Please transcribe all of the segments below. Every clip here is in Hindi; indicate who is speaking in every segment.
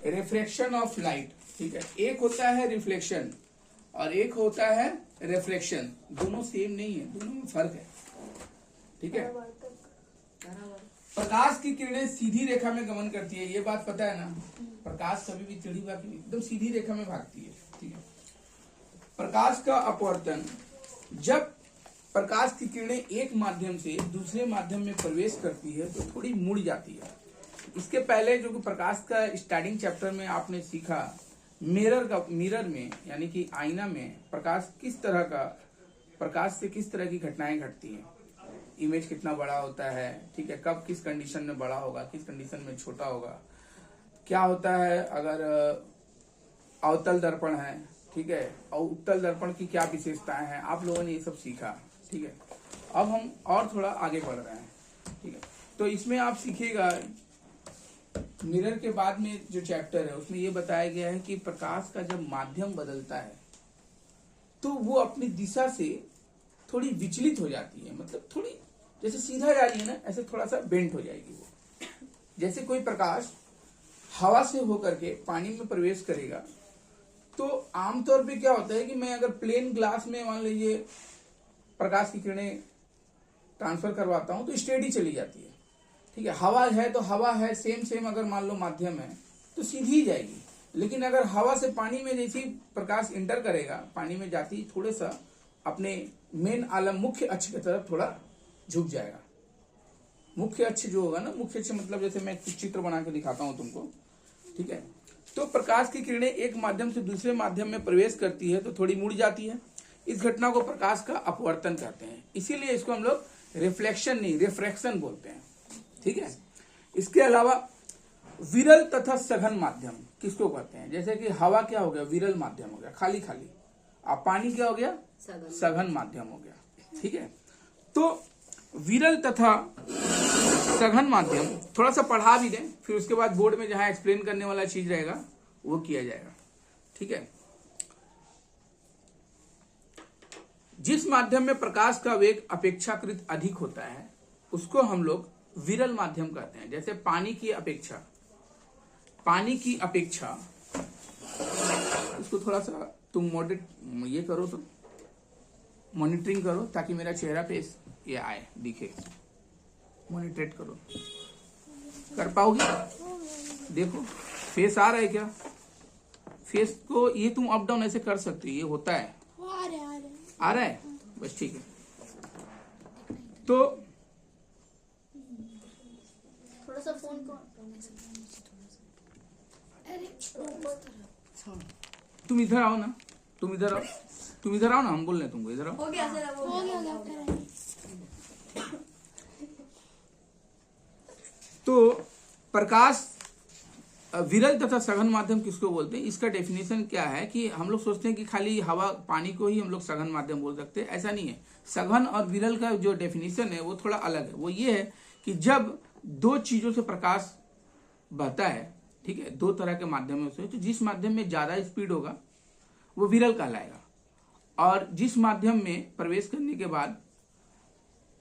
Speaker 1: रिफ्रैक्शन ऑफ लाइट, ठीक है। एक होता है रिफ्लेक्शन और एक होता है रिफ्रैक्शन, दोनों सेम नहीं है, दोनों में फर्क है, ठीक है। प्रकाश की किरणें सीधी रेखा में गमन करती है, ये बात पता है ना। प्रकाश कभी भी टेढ़ी बाकी नहीं, एकदम सीधी रेखा में भागती है, ठीक है। प्रकाश का अपवर्तन, जब प्रकाश की किरणें एक माध्यम से दूसरे माध्यम में प्रवेश करती है तो थोड़ी मुड़ जाती है। इसके पहले जो कि प्रकाश का स्टार्टिंग चैप्टर में आपने सीखा, मिरर में यानी कि आईना में प्रकाश से किस तरह की घटनाएं घटती हैं। इमेज कितना बड़ा होता है, ठीक है, कब किस कंडीशन में बड़ा होगा, किस कंडीशन में छोटा होगा, क्या होता है अगर अवतल दर्पण है, ठीक है, और उत्तल दर्पण की क्या विशेषताएं हैं, आप लोगों ने ये सब सीखा, ठीक है। अब हम और थोड़ा आगे बढ़ रहे हैं, ठीक है। तो इसमें आप सीखिएगा, मिरर के बाद में जो चैप्टर है उसमें ये बताया गया है कि प्रकाश का जब माध्यम बदलता है तो वो अपनी दिशा से थोड़ी विचलित हो जाती है, मतलब थोड़ी जैसे सीधा जा रही है ना, ऐसे थोड़ा सा बेंट हो जाएगी वो। जैसे कोई प्रकाश हवा से होकर के पानी में प्रवेश करेगा तो आमतौर पे क्या होता है कि मैं अगर प्लेन ग्लास में मान लीजिए प्रकाश की किरणें ट्रांसफर करवाता हूं तो स्टेडी चली जाती है, ठीक है। हवा है तो हवा है, सेम अगर मान लो माध्यम है तो सीधी ही जाएगी। लेकिन अगर हवा से पानी में जैसे प्रकाश इंटर करेगा, पानी में जाती ही थोड़े सा अपने मेन आलम मुख्य अक्ष की तरफ थोड़ा झुक जाएगा। मुख्य अक्ष जो होगा ना, मुख्य अक्ष मतलब जैसे मैं कुछ चित्र बना के दिखाता हूं तुमको, ठीक है। तो प्रकाश की किरणें एक माध्यम से दूसरे माध्यम में प्रवेश करती है तो थोड़ी मुड़ जाती है। इस घटना को प्रकाश का अपवर्तन कहते हैं, इसीलिए इसको हम लोग रिफ्लेक्शन नहीं रिफ्रैक्शन बोलते हैं, ठीक है। इसके अलावा विरल तथा सघन माध्यम किसको कहते हैं, जैसे कि हवा क्या हो गया, विरल माध्यम हो गया, खाली खाली। अब पानी क्या हो गया, सघन माध्यम हो गया, ठीक है। तो विरल तथा सघन माध्यम थोड़ा सा पढ़ा भी दें, फिर उसके बाद बोर्ड में जहां एक्सप्लेन करने वाला चीज रहेगा वो किया जाएगा, ठीक है। जिस माध्यम में प्रकाश का वेग अपेक्षाकृत अधिक होता है उसको हम लोग विरल माध्यम कहते हैं। जैसे पानी की अपेक्षा इसको थोड़ा सा तुम ये करो, तो मॉनिटरिंग करो ताकि मेरा चेहरा पे ये आए, दिखे, मॉनिटरेट करो, कर पाओगे? देखो फेस आ रहा है क्या, फेस को ये तुम अप डाउन ऐसे कर सकते हो, ये होता है, आ रहा है, बस ठीक है। तो
Speaker 2: थोड़ा सा फोन को
Speaker 1: तुम इधर आओ ना, तुम इधर आओ ना, हम बोल रहे हैं तुमको, इधर आओ।
Speaker 2: हो गया।
Speaker 1: तो प्रकाश विरल तथा सघन माध्यम किसको बोलते हैं, इसका डेफिनेशन क्या है कि हम लोग सोचते हैं कि खाली हवा पानी को ही हम लोग सघन माध्यम बोल सकते हैं, ऐसा नहीं है। सघन और विरल का जो डेफिनेशन है वो थोड़ा अलग है। वो ये है कि जब दो चीजों से प्रकाश बहता है, ठीक है, दो तरह के माध्यमों से, तो जिस माध्यम में ज्यादा स्पीड होगा वो विरल कहलाएगा, और जिस माध्यम में प्रवेश करने के बाद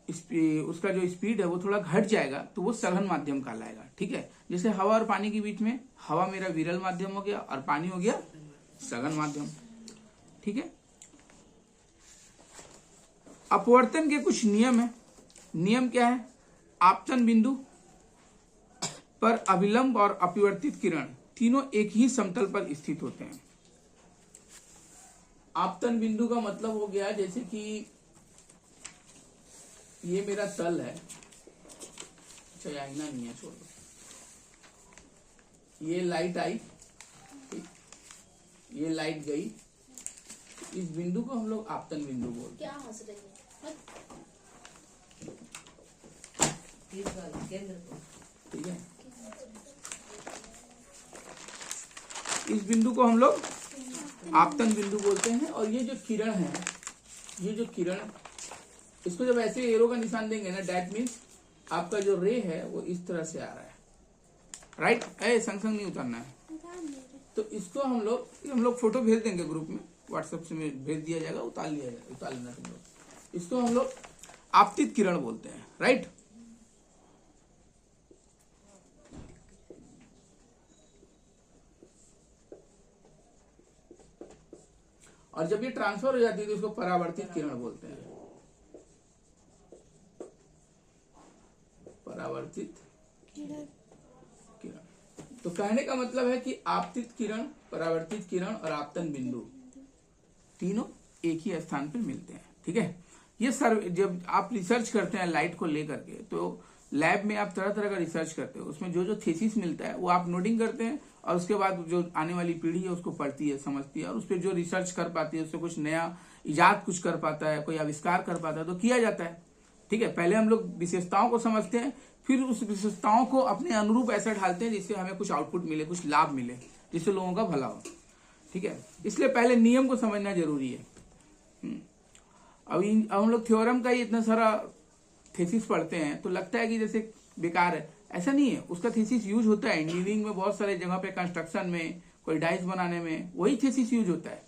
Speaker 1: उसका जो स्पीड है वो थोड़ा घट जाएगा तो वो सघन माध्यम कहलाएगा, ठीक है। जैसे हवा और पानी के बीच में हवा मेरा विरल माध्यम हो गया और पानी हो गया सघन माध्यम, ठीक है। अपवर्तन के कुछ नियम है। नियम क्या है, आपतन बिंदु पर अभिलंब और अपवर्तित किरण तीनों एक ही समतल पर स्थित होते हैं। आपतन बिंदु का मतलब हो गया जैसे कि ये मेरा तल है, अच्छा आईना नहीं है, छोड़ दो, ये लाइट आई, ये लाइट गई, इस बिंदु को हम लोग आपतन बिंदु बोलते हैं।
Speaker 2: क्या हंस रही है,
Speaker 1: ठीक है, इस बिंदु को हम लोग आपतन बिंदु बोलते हैं। और ये जो किरण है, ये जो किरण, इसको जब ऐसे एरो का निशान देंगे ना, दैट मीन्स आपका जो रे है वो इस तरह से आ रहा है, राइट। संग नहीं उतारना है। तो इसको हम लोग फोटो भेज देंगे ग्रुप में, व्हाट्सएप से भेज दिया जाएगा, उतार लेना तुम लोग। इसको हम लोग आपतित किरण बोलते हैं, राइट। और जब ये ट्रांसफर हो जाती है तो इसको परावर्तित किरण बोलते हैं। परावर्तित
Speaker 2: किरण।
Speaker 1: किरण। तो कहने का मतलब है कि आपतित किरण, परावर्तित किरण और आपतन बिंदु तीनों एक ही स्थान पर मिलते हैं। ठीक है, ये सर्वे जब आप रिसर्च करते हैं लाइट को लेकर के, तो लैब में आप तरह तरह का रिसर्च करते हो, उसमें जो जो थीसिस मिलता है वो आप नोटिंग करते हैं और उसके बाद जो आने वाली पीढ़ी है उसको पढ़ती है, समझती है और उस पर जो रिसर्च कर पाती है, उससे कुछ नया इजाद कुछ कर पाता है, कोई आविष्कार कर पाता है तो किया जाता है। ठीक है, पहले हम लोग विशेषताओं को समझते हैं, फिर उस विशेषताओं को अपने अनुरूप ऐसा ढालते हैं जिससे हमें कुछ आउटपुट मिले, कुछ लाभ मिले, जिससे लोगों का भला हो। ठीक है, इसलिए पहले नियम को समझना जरूरी है। अब हम लोग थ्योरम का ही इतना सारा थीसिस पढ़ते हैं तो लगता है कि जैसे बेकार है, ऐसा नहीं है। उसका थीसिस यूज होता है इंजीनियरिंग में, बहुत सारे जगह पे, कंस्ट्रक्शन में, कोई डाइस बनाने में वही थीसिस यूज होता है।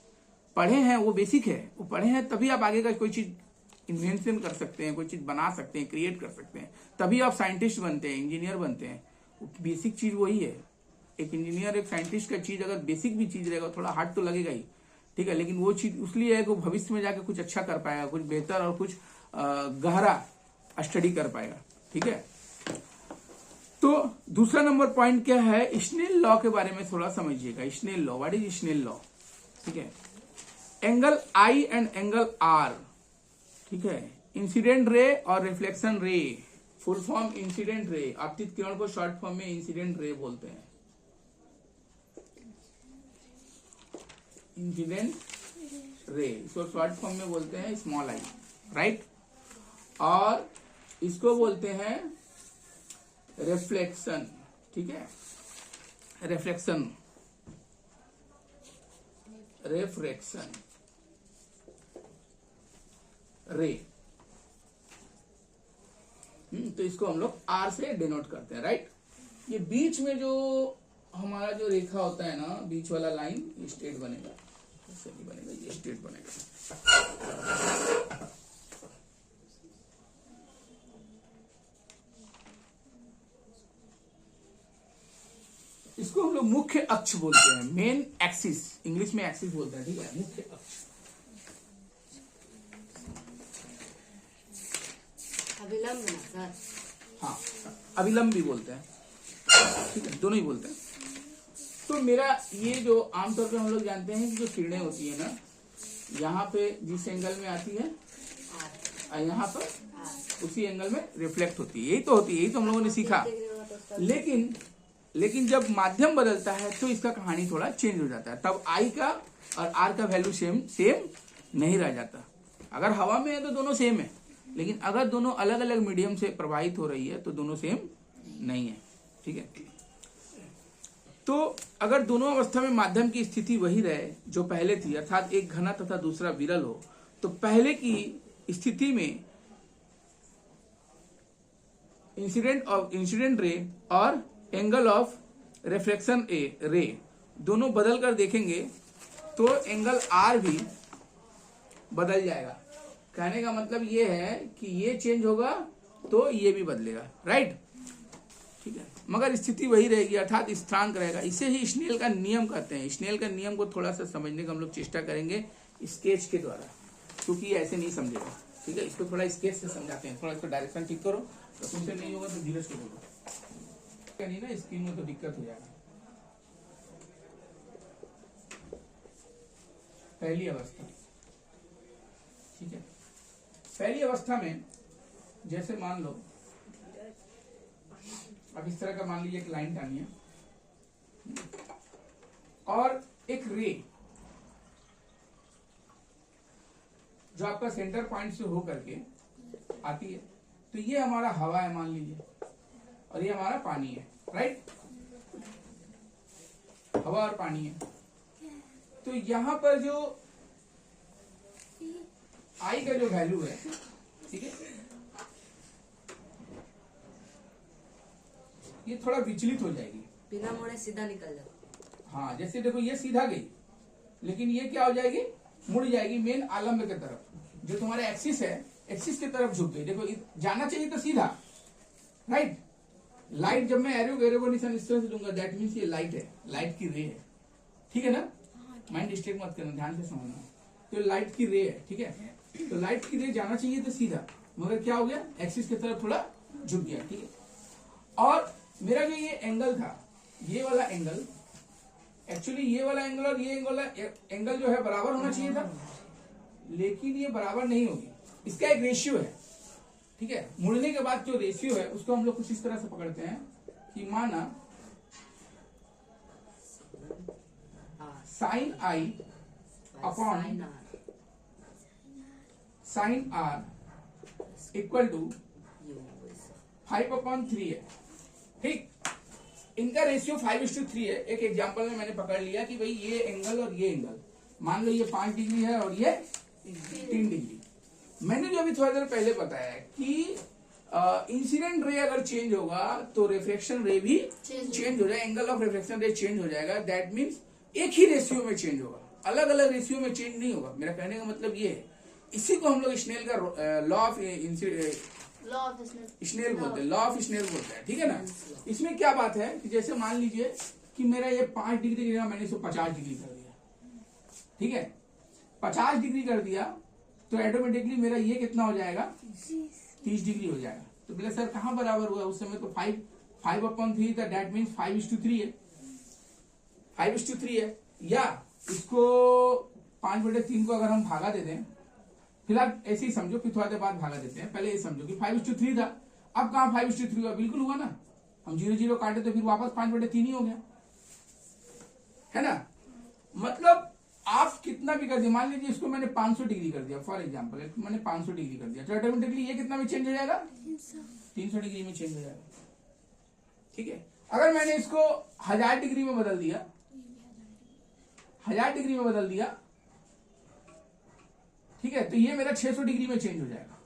Speaker 1: पढ़े हैं, वो बेसिक है, वो पढ़े हैं तभी आप आगे का कोई चीज इन्वेंशन कर सकते हैं, कोई चीज बना सकते हैं, क्रिएट कर सकते हैं, तभी आप साइंटिस्ट बनते हैं, इंजीनियर बनते हैं। बेसिक चीज वही है। एक इंजीनियर, एक साइंटिस्ट का चीज अगर बेसिक भी चीज रहेगा थोड़ा हार्ड तो लगेगा ही। ठीक है, लेकिन वो चीज इसलिए है कि भविष्य में जाके कुछ अच्छा कर पाएगा, कुछ बेहतर और कुछ गहरा स्टडी कर पाएगा। ठीक है, तो दूसरा नंबर पॉइंट क्या है, स्नेल लॉ के बारे में थोड़ा समझिएगा। Snell law, what is Snell law? ठीक है, angle i and angle r, ठीक है, इंसिडेंट रे और रिफ्लेक्शन रे, फुल फॉर्म इंसिडेंट रे, आपतित किरण को शॉर्ट फॉर्म में इंसिडेंट रे बोलते हैं। इंसिडेंट रे, इसको शॉर्ट फॉर्म में बोलते हैं स्मॉल आई, राइट। और इसको बोलते हैं रिफ्लेक्शन। ठीक है, रिफ्लेक्शन, रिफ्रैक्शन रे। तो इसको हम लोग आर से डिनोट करते हैं, राइट। ये बीच में जो हमारा जो रेखा होता है ना, बीच वाला लाइन, ये स्ट्रेट बनेगा, ऐसे नहीं बनेगा, ये स्ट्रेट बनेगा। इसको हम लोग मुख्य अक्ष बोलते हैं, मेन एक्सिस, इंग्लिश में एक्सिस बोलते हैं। ठीक है, मुख्य अक्ष,
Speaker 3: अभिलंब ना सर?
Speaker 1: हाँ, अभिलंब भी बोलते हैं। ठीक है, दोनों ही बोलते हैं। तो मेरा ये जो आमतौर पे हम लोग जानते हैं कि जो किरणें होती है ना, यहाँ पे जिस एंगल में आती है और यहाँ पर उसी एंगल में रिफ्लेक्ट होती है, यही तो होती है, यही तो हम लोगों ने सीखा। लेकिन जब माध्यम बदलता है तो इसका कहानी थोड़ा चेंज हो जाता है, तब आई का और आर का वैल्यू सेम नहीं रह जाता। अगर हवा में है तो दोनों सेम है, लेकिन अगर दोनों अलग अलग मीडियम से प्रवाहित हो रही है तो दोनों सेम नहीं है। ठीक है, तो अगर दोनों अवस्था में माध्यम की स्थिति वही रहे जो पहले थी, अर्थात एक घना तथा दूसरा विरल हो, तो पहले की स्थिति में इंसिडेंट रे और एंगल ऑफ रिफ्लेक्शन रे दोनों बदल कर देखेंगे तो एंगल आर भी बदल जाएगा। कहने का मतलब ये है कि ये चेंज होगा तो ये भी बदलेगा, राइट। ठीक है, मगर स्थिति वही रहेगी, अर्थात स्थिरांक रहेगा। इसे ही स्नेल का नियम कहते हैं। स्नेल का नियम को थोड़ा सा समझने का हम लोग चेष्टा करेंगे स्केच के द्वारा, क्योंकि ये ऐसे नहीं समझेगा। ठीक है, इसको थोड़ा स्केच से समझाते हैं। थोड़ा इसको डायरेक्शन ठीक करो, तो तुमसे नहीं होगा तो धीरे से बोलो, नहीं ना स्क्रीन में तो दिक्कत हो जाएगा। पहली अवस्था, ठीक है, पहली अवस्था में जैसे मान लो, अब इस तरह का मान लीजिए एक लाइन टानिए और एक रे जो आपका सेंटर पॉइंट से होकर के आती है, तो ये हमारा हवा है मान लीजिए, और ये हमारा पानी है, राइट। हवा और पानी है। तो यहां पर जो आई का जो वैल्यू है, ठीक है, ये थोड़ा विचलित हो जाएगी,
Speaker 3: बिना मोड़े सीधा निकल जाओ।
Speaker 1: हाँ, जैसे देखो ये सीधा गई, लेकिन ये क्या हो जाएगी, मुड़ जाएगी मेन आलम्ब के तरफ। जो तुम्हारा एक्सिस है, एक्सिस की तरफ झुक गई। देखो जाना चाहिए तो सीधा, राइट। लाइट जब मैं एरो को निशान इस तरह से दूंगा, दैट मीन्स ये लाइट है, लाइट की रे है। ठीक है ना, माइंड डिस्ट्रैक्ट मत करना, ध्यान से समझना। तो लाइट की रे है, ठीक है। तो लाइट की रे जाना चाहिए तो सीधा, मगर क्या हो गया, एक्सिस की तरफ थोड़ा झुक गया, ठीक है। और मेरा जो ये एंगल था, ये वाला एंगल, एक्चुअली ये वाला एंगल और ये एंगल जो है बराबर होना चाहिए था, लेकिन ये बराबर नहीं होगी। इसका एक रेशियो है, ठीक है। मुड़ने के बाद जो रेशियो है उसको हम लोग कुछ इस तरह से पकड़ते हैं कि माना sine i upon
Speaker 3: sine r
Speaker 1: sine r equal to
Speaker 3: u
Speaker 1: 5/3 है, ठीक। इनका रेशियो 5:3 है। एक एग्जांपल में मैंने पकड़ लिया कि भाई ये एंगल और ये एंगल, मान लो ये 5 डिग्री है और ये 3 डिग्री। मैंने जो अभी थोड़ा देर पहले बताया कि इंसिडेंट रे अगर चेंज होगा तो रिफ्लेक्शन रे भी चेंज हो जाएगा, एंगल ऑफ रिफ्लेक्शन रे चेंज हो जाएगा। दैट मीन्स एक ही रेशियो में चेंज होगा, अलग अलग रेशियो में चेंज नहीं होगा। मेरा कहने का मतलब ये है, इसी को हम लोग स्नेल का लॉ ऑफ स्नेल बोलते हैं, लॉ ऑफ स्नेल बोलते हैं, ठीक है ना। इसमें क्या बात है कि जैसे मान लीजिए कि मेरा ये 5 डिग्री का मैंने इसको 50 डिग्री कर दिया, ठीक है। 50 डिग्री कर दिया तो ऑटोमेटिकली मेरा ये कितना हो जाएगा, 30 डिग्री हो जाएगा। तो बोले सर कहाँ बराबर हुआ, उस समय तो 5/3 था, दैट मीन्स 5:3 है, 5:3 है। या इसको 5/3 को अगर हम भागा देते हैं, फिलहाल ऐसे ही समझो, फिर थोड़ा देर बाद भागा देते हैं। पहले ये समझो कि 5:3 था, अब कहाँ 5:3 हुआ, बिल्कुल हुआ ना। हम 0 काटे तो फिर वापस 5/3 ही हो गया, है ना। मतलब आप कितना भी कर दिया, मान लीजिए इसको मैंने 500 डिग्री कर दिया, फॉर एग्जांपल मैंने 500 डिग्री कर दिया, तो ऑटोमेटिकली ये कितना में चेंज हो जाएगा, 300 डिग्री में चेंज हो जाएगा, ठीक है। अगर मैंने इसको 1000 डिग्री में बदल दिया, 1000 डिग्री में बदल दिया, ठीक है, तो ये मेरा 600 डिग्री में चेंज हो जाएगा।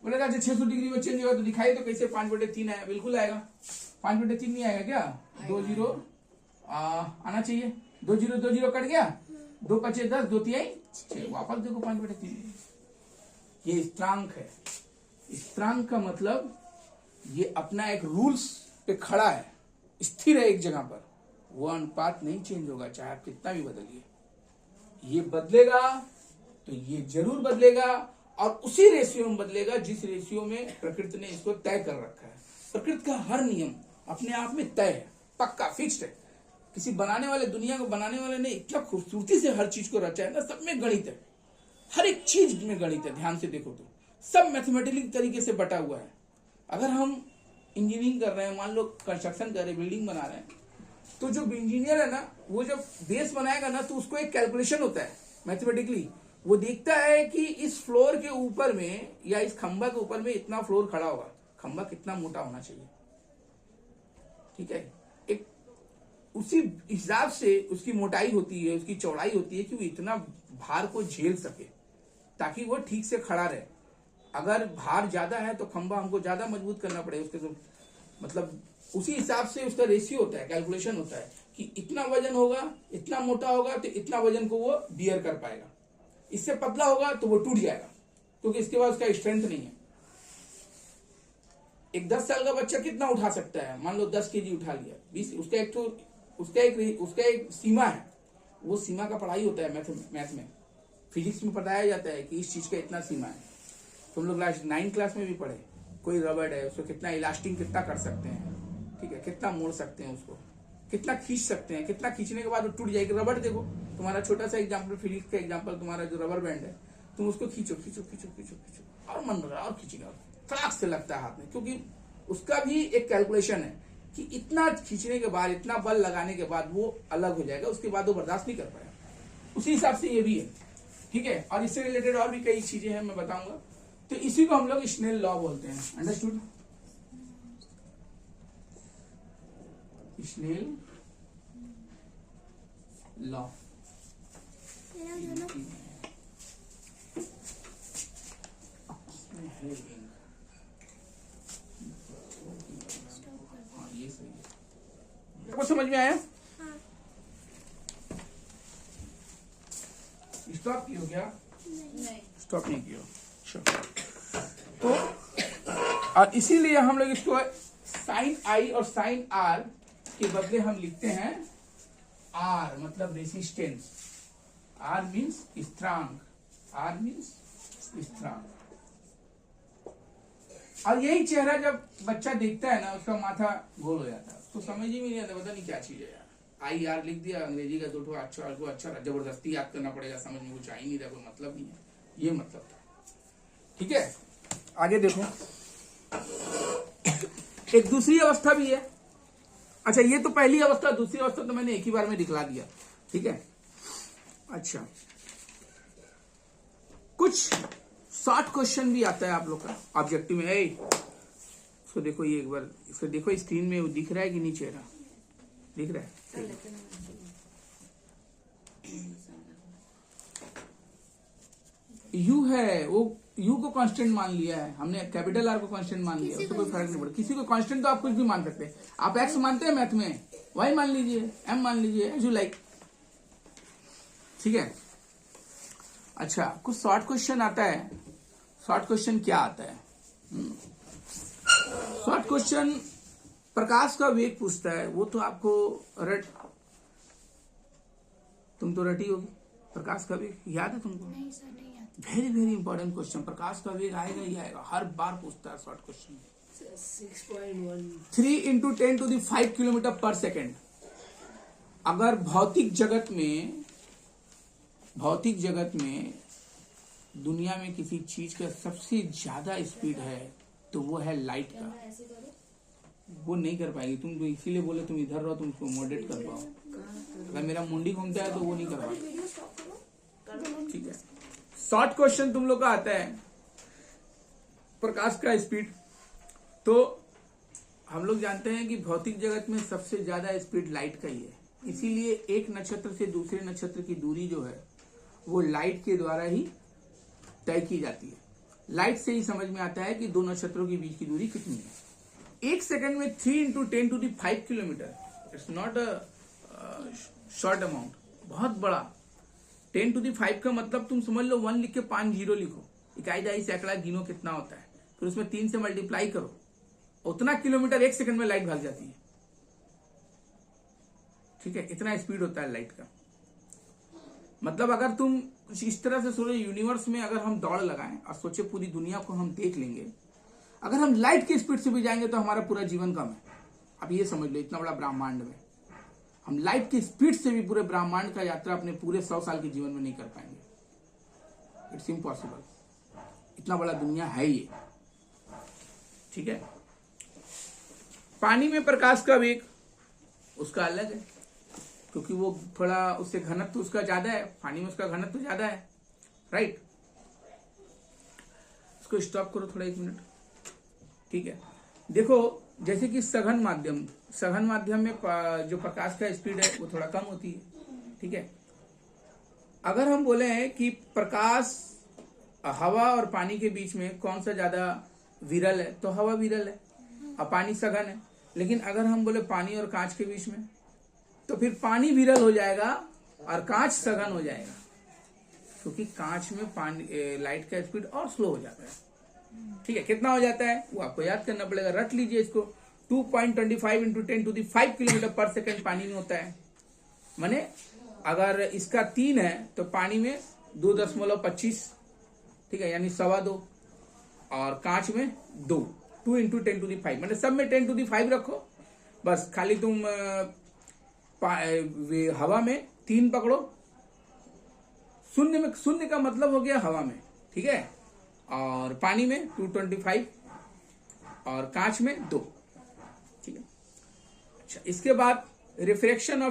Speaker 1: बोलेगा अच्छा 600 डिग्री में चेंज होगा तो दिखाई तो कैसे 5/3 आया, बिल्कुल आएगा। 5/3 नहीं आएगा क्या, 2 0 आना चाहिए, 2 0 कट गया, 2 5 10, 2 3 6, वापस देखो 5/3। ये स्थिरांक है। स्थिरांक का मतलब ये अपना एक रूल्स पे खड़ा है, स्थिर है एक जगह पर, वो अनुपात नहीं चेंज होगा चाहे आप कितना भी बदलिए। ये बदलेगा तो ये जरूर बदलेगा, और उसी रेशियो में बदलेगा जिस रेशियो में प्रकृति ने इसको तय कर रखा है। प्रकृति का हर नियम अपने आप में तय है, पक्का फिक्स्ड है। किसी बनाने वाले, दुनिया को बनाने वाले ने इतना खूबसूरती से हर चीज को रचा है ना, सब में गणित है, हर एक चीज में गणित है। ध्यान से देखो तो सब मैथमेटिकल तरीके से बटा हुआ है। अगर हम इंजीनियरिंग कर रहे हैं, मान लो कंस्ट्रक्शन कर रहे हैं, बिल्डिंग बना रहे हैं, तो जो इंजीनियर है ना, वो जब बेस बनाएगा ना तो उसको एक कैलकुलेशन होता है मैथमेटिकली। वो देखता है कि इस फ्लोर के ऊपर में या इस खंबा के ऊपर में इतना फ्लोर खड़ा होगा, खंबा कितना मोटा होना चाहिए, ठीक है। एक उसी हिसाब से उसकी मोटाई होती है, उसकी चौड़ाई होती है कि वो इतना भार को झेल सके ताकि वो ठीक से खड़ा रहे। अगर भार ज्यादा है तो खंबा हमको ज्यादा मजबूत करना पड़ेगा उसके, तो मतलब उसी हिसाब से उसका रेशियो होता है, कैलकुलेशन होता है कि इतना वजन होगा, इतना मोटा होगा तो इतना वजन को वो बियर कर पाएगा, इससे पतला होगा तो वो टूट जाएगा क्योंकि इसके बाद उसका स्ट्रेंथ नहीं है। एक 10 साल का बच्चा कितना उठा सकता है, मान लो 10 केजी उठा लिया, 20, उसका एक सीमा है, वो सीमा का पढ़ाई होता है मैथ में, फिजिक्स में बताया जाता है कि इस चीज का इतना सीमा है। तुम लोग 9 क्लास में भी पढ़े, कोई रबड़ है उसको कितना इलास्टिक कितना कर सकते हैं, ठीक है, कितना मोड़ सकते हैं उसको, कितना खींच सकते हैं, कितना खींचने के बाद वो टूट जाएगी। रबड़ देखो, तुम्हारा छोटा सा एग्जाम्पल, फिजिक्स का एग्जाम्पल, तुम्हारा जो रबर बैंड है, तुम उसको खींचो खींचो खींचो खींचो खींचो और मन रहा और खींचेगा, फटाक से लगता है हाथ में, क्योंकि उसका भी एक कैलकुलेशन है कि इतना खींचने के बाद, इतना बल लगाने के बाद वो अलग हो जाएगा, उसके बाद वो बर्दाश्त नहीं कर पाएगा। उसी हिसाब से ये भी है, ठीक है। और इससे रिलेटेड और भी कई चीजें हैं, मैं बताऊंगा। तो इसी को हम लोग स्नेल लॉ बोलते हैं, अंडरस्टूड। स्नेल लॉ ये सही है, कुछ समझ में आया? स्टॉप किया क्या?
Speaker 2: नहीं।
Speaker 1: स्टॉप नहीं किया, तो और इसीलिए हम लोग इसको साइन आई और साइन आर के बदले हम लिखते हैं आर, मतलब रेसिस्टेंस। आर मीन्स स्थिरांक, आर मीन्स स्थिरांक। और यही चेहरा जब बच्चा देखता है ना, उसका माथा गोल हो जाता है, उसको समझ ही नहीं आता, पता नहीं क्या चीज है यार। आई आर लिख दिया, अंग्रेजी का दो ठो अच्छा जबरदस्ती याद करना पड़ेगा, समझ में कुछ आ ही नहीं रहा, कोई मतलब नहीं है, ये मतलब था। ठीक है, आगे देखो, एक दूसरी अवस्था भी है। अच्छा, ये तो पहली अवस्था, दूसरी अवस्था तो मैंने एक ही बार में दिखला दिया। ठीक है, अच्छा, कुछ शॉर्ट क्वेश्चन भी आता है आप लोग का ऑब्जेक्टिव में। इसको देखो, ये एक बार इसको देखो, स्क्रीन में वो दिख रहा है कि नहीं, चेहरा दिख रहा है? यू है, वो यू को कांस्टेंट मान लिया है हमने, कैपिटल आर को कांस्टेंट मान लिया, उससे कोई फर्क नहीं पड़ता। किसी को कांस्टेंट तो आप कुछ भी मान सकते हैं, आप एक्स मानते हैं मैथ में, वाई मान लीजिए, एम मान लीजिए, एज यू लाइक। ठीक है, अच्छा, कुछ शॉर्ट क्वेश्चन आता है। शॉर्ट क्वेश्चन क्या आता है? शॉर्ट क्वेश्चन प्रकाश का वेग पूछता है, वो तो आपको तुम तो रटी होगी। प्रकाश का वेग याद है तुमको?
Speaker 2: नहीं सर, नहीं याद।
Speaker 1: Very very important question. प्रकाश का वेग आएगा ही आएगा, हर बार पूछता है short question. 3 × 10⁵ kilometre per second. अगर भौतिक जगत में दुनिया में किसी चीज का सबसे ज्यादा स्पीड है तो वो है लाइट का। वो नहीं कर पाएगी, तुम तो इसीलिए बोले तुम इधर रहो, तुम उसको मॉडरेट कर पाओ। अगर मेरा मुंडी घूमता है तो वो नहीं कर पाएगी। ठीक है, शॉर्ट क्वेश्चन तुम लोग का आता है प्रकाश का स्पीड। तो हम लोग जानते हैं कि भौतिक जगत में सबसे ज्यादा स्पीड लाइट का ही है, इसीलिए एक नक्षत्र से दूसरे नक्षत्र की दूरी जो है वो लाइट के द्वारा ही तय की जाती है। लाइट से ही समझ में आता है कि दो नक्षत्रों के बीच की दूरी कितनी है। एक सेकंड में 3 × 10⁵ kilometre, it's not a short amount, बहुत बड़ा। 10⁵ का मतलब तुम समझ लो 1 लिख के 5 जीरो लिखो, इकाई दहाई सैकड़ा गिनो कितना होता है, फिर उसमें 3 से मल्टीप्लाई करो, उतना किलोमीटर एक सेकंड में लाइट भाग जाती है। ठीक है, इतना स्पीड होता है लाइट का। मतलब अगर तुम इस तरह से सोचो, यूनिवर्स में अगर हम दौड़ लगाएं और सोचे पूरी दुनिया को हम देख लेंगे, अगर हम लाइट की स्पीड से भी जाएंगे तो हमारा पूरा जीवन कम है। अब ये समझ लो, इतना बड़ा ब्रह्मांड में हम लाइट की स्पीड से भी पूरे ब्रह्मांड का यात्रा अपने पूरे 100 साल के जीवन में नहीं कर पाएंगे। इट्स इम्पॉसिबल, इतना बड़ा दुनिया है ये। ठीक है, पानी में प्रकाश का वेग उसका अलग है, क्योंकि वो थोड़ा उससे घनत्व उसका ज्यादा है, पानी में उसका घनत्व ज्यादा है। राइट, इसको स्टॉप करो थोड़ा, 1 मिनट। ठीक है, देखो, जैसे कि सघन माध्यम में जो प्रकाश का स्पीड है वो थोड़ा कम होती है। ठीक है, अगर हम बोले हैं कि प्रकाश हवा और पानी के बीच में कौन सा ज्यादा विरल है, तो हवा विरल है और पानी सघन है। लेकिन अगर हम बोले पानी और कांच के बीच में, तो फिर पानी विरल हो जाएगा और कांच सघन हो जाएगा, क्योंकि कांच में पानी लाइट का स्पीड और स्लो हो जाता है। ठीक है, कितना हो जाता है वो आपको याद करना पड़ेगा, रट लीजिए इसको। 2.25 × 10⁵ किलोमीटर पर सेकेंड पानी में होता है। माने अगर इसका 3 है तो पानी में 2.25, ठीक है, यानी 2.25, और कांच में 2 × 10⁵, माने सब में 10⁵ रखो, बस खाली तुम हवा में 3 पकड़ो, शून्य का मतलब हो गया हवा में, ठीक है, और पानी में 225 और कांच में 2। ठीक है, अच्छा, इसके बाद रिफ्रैक्शन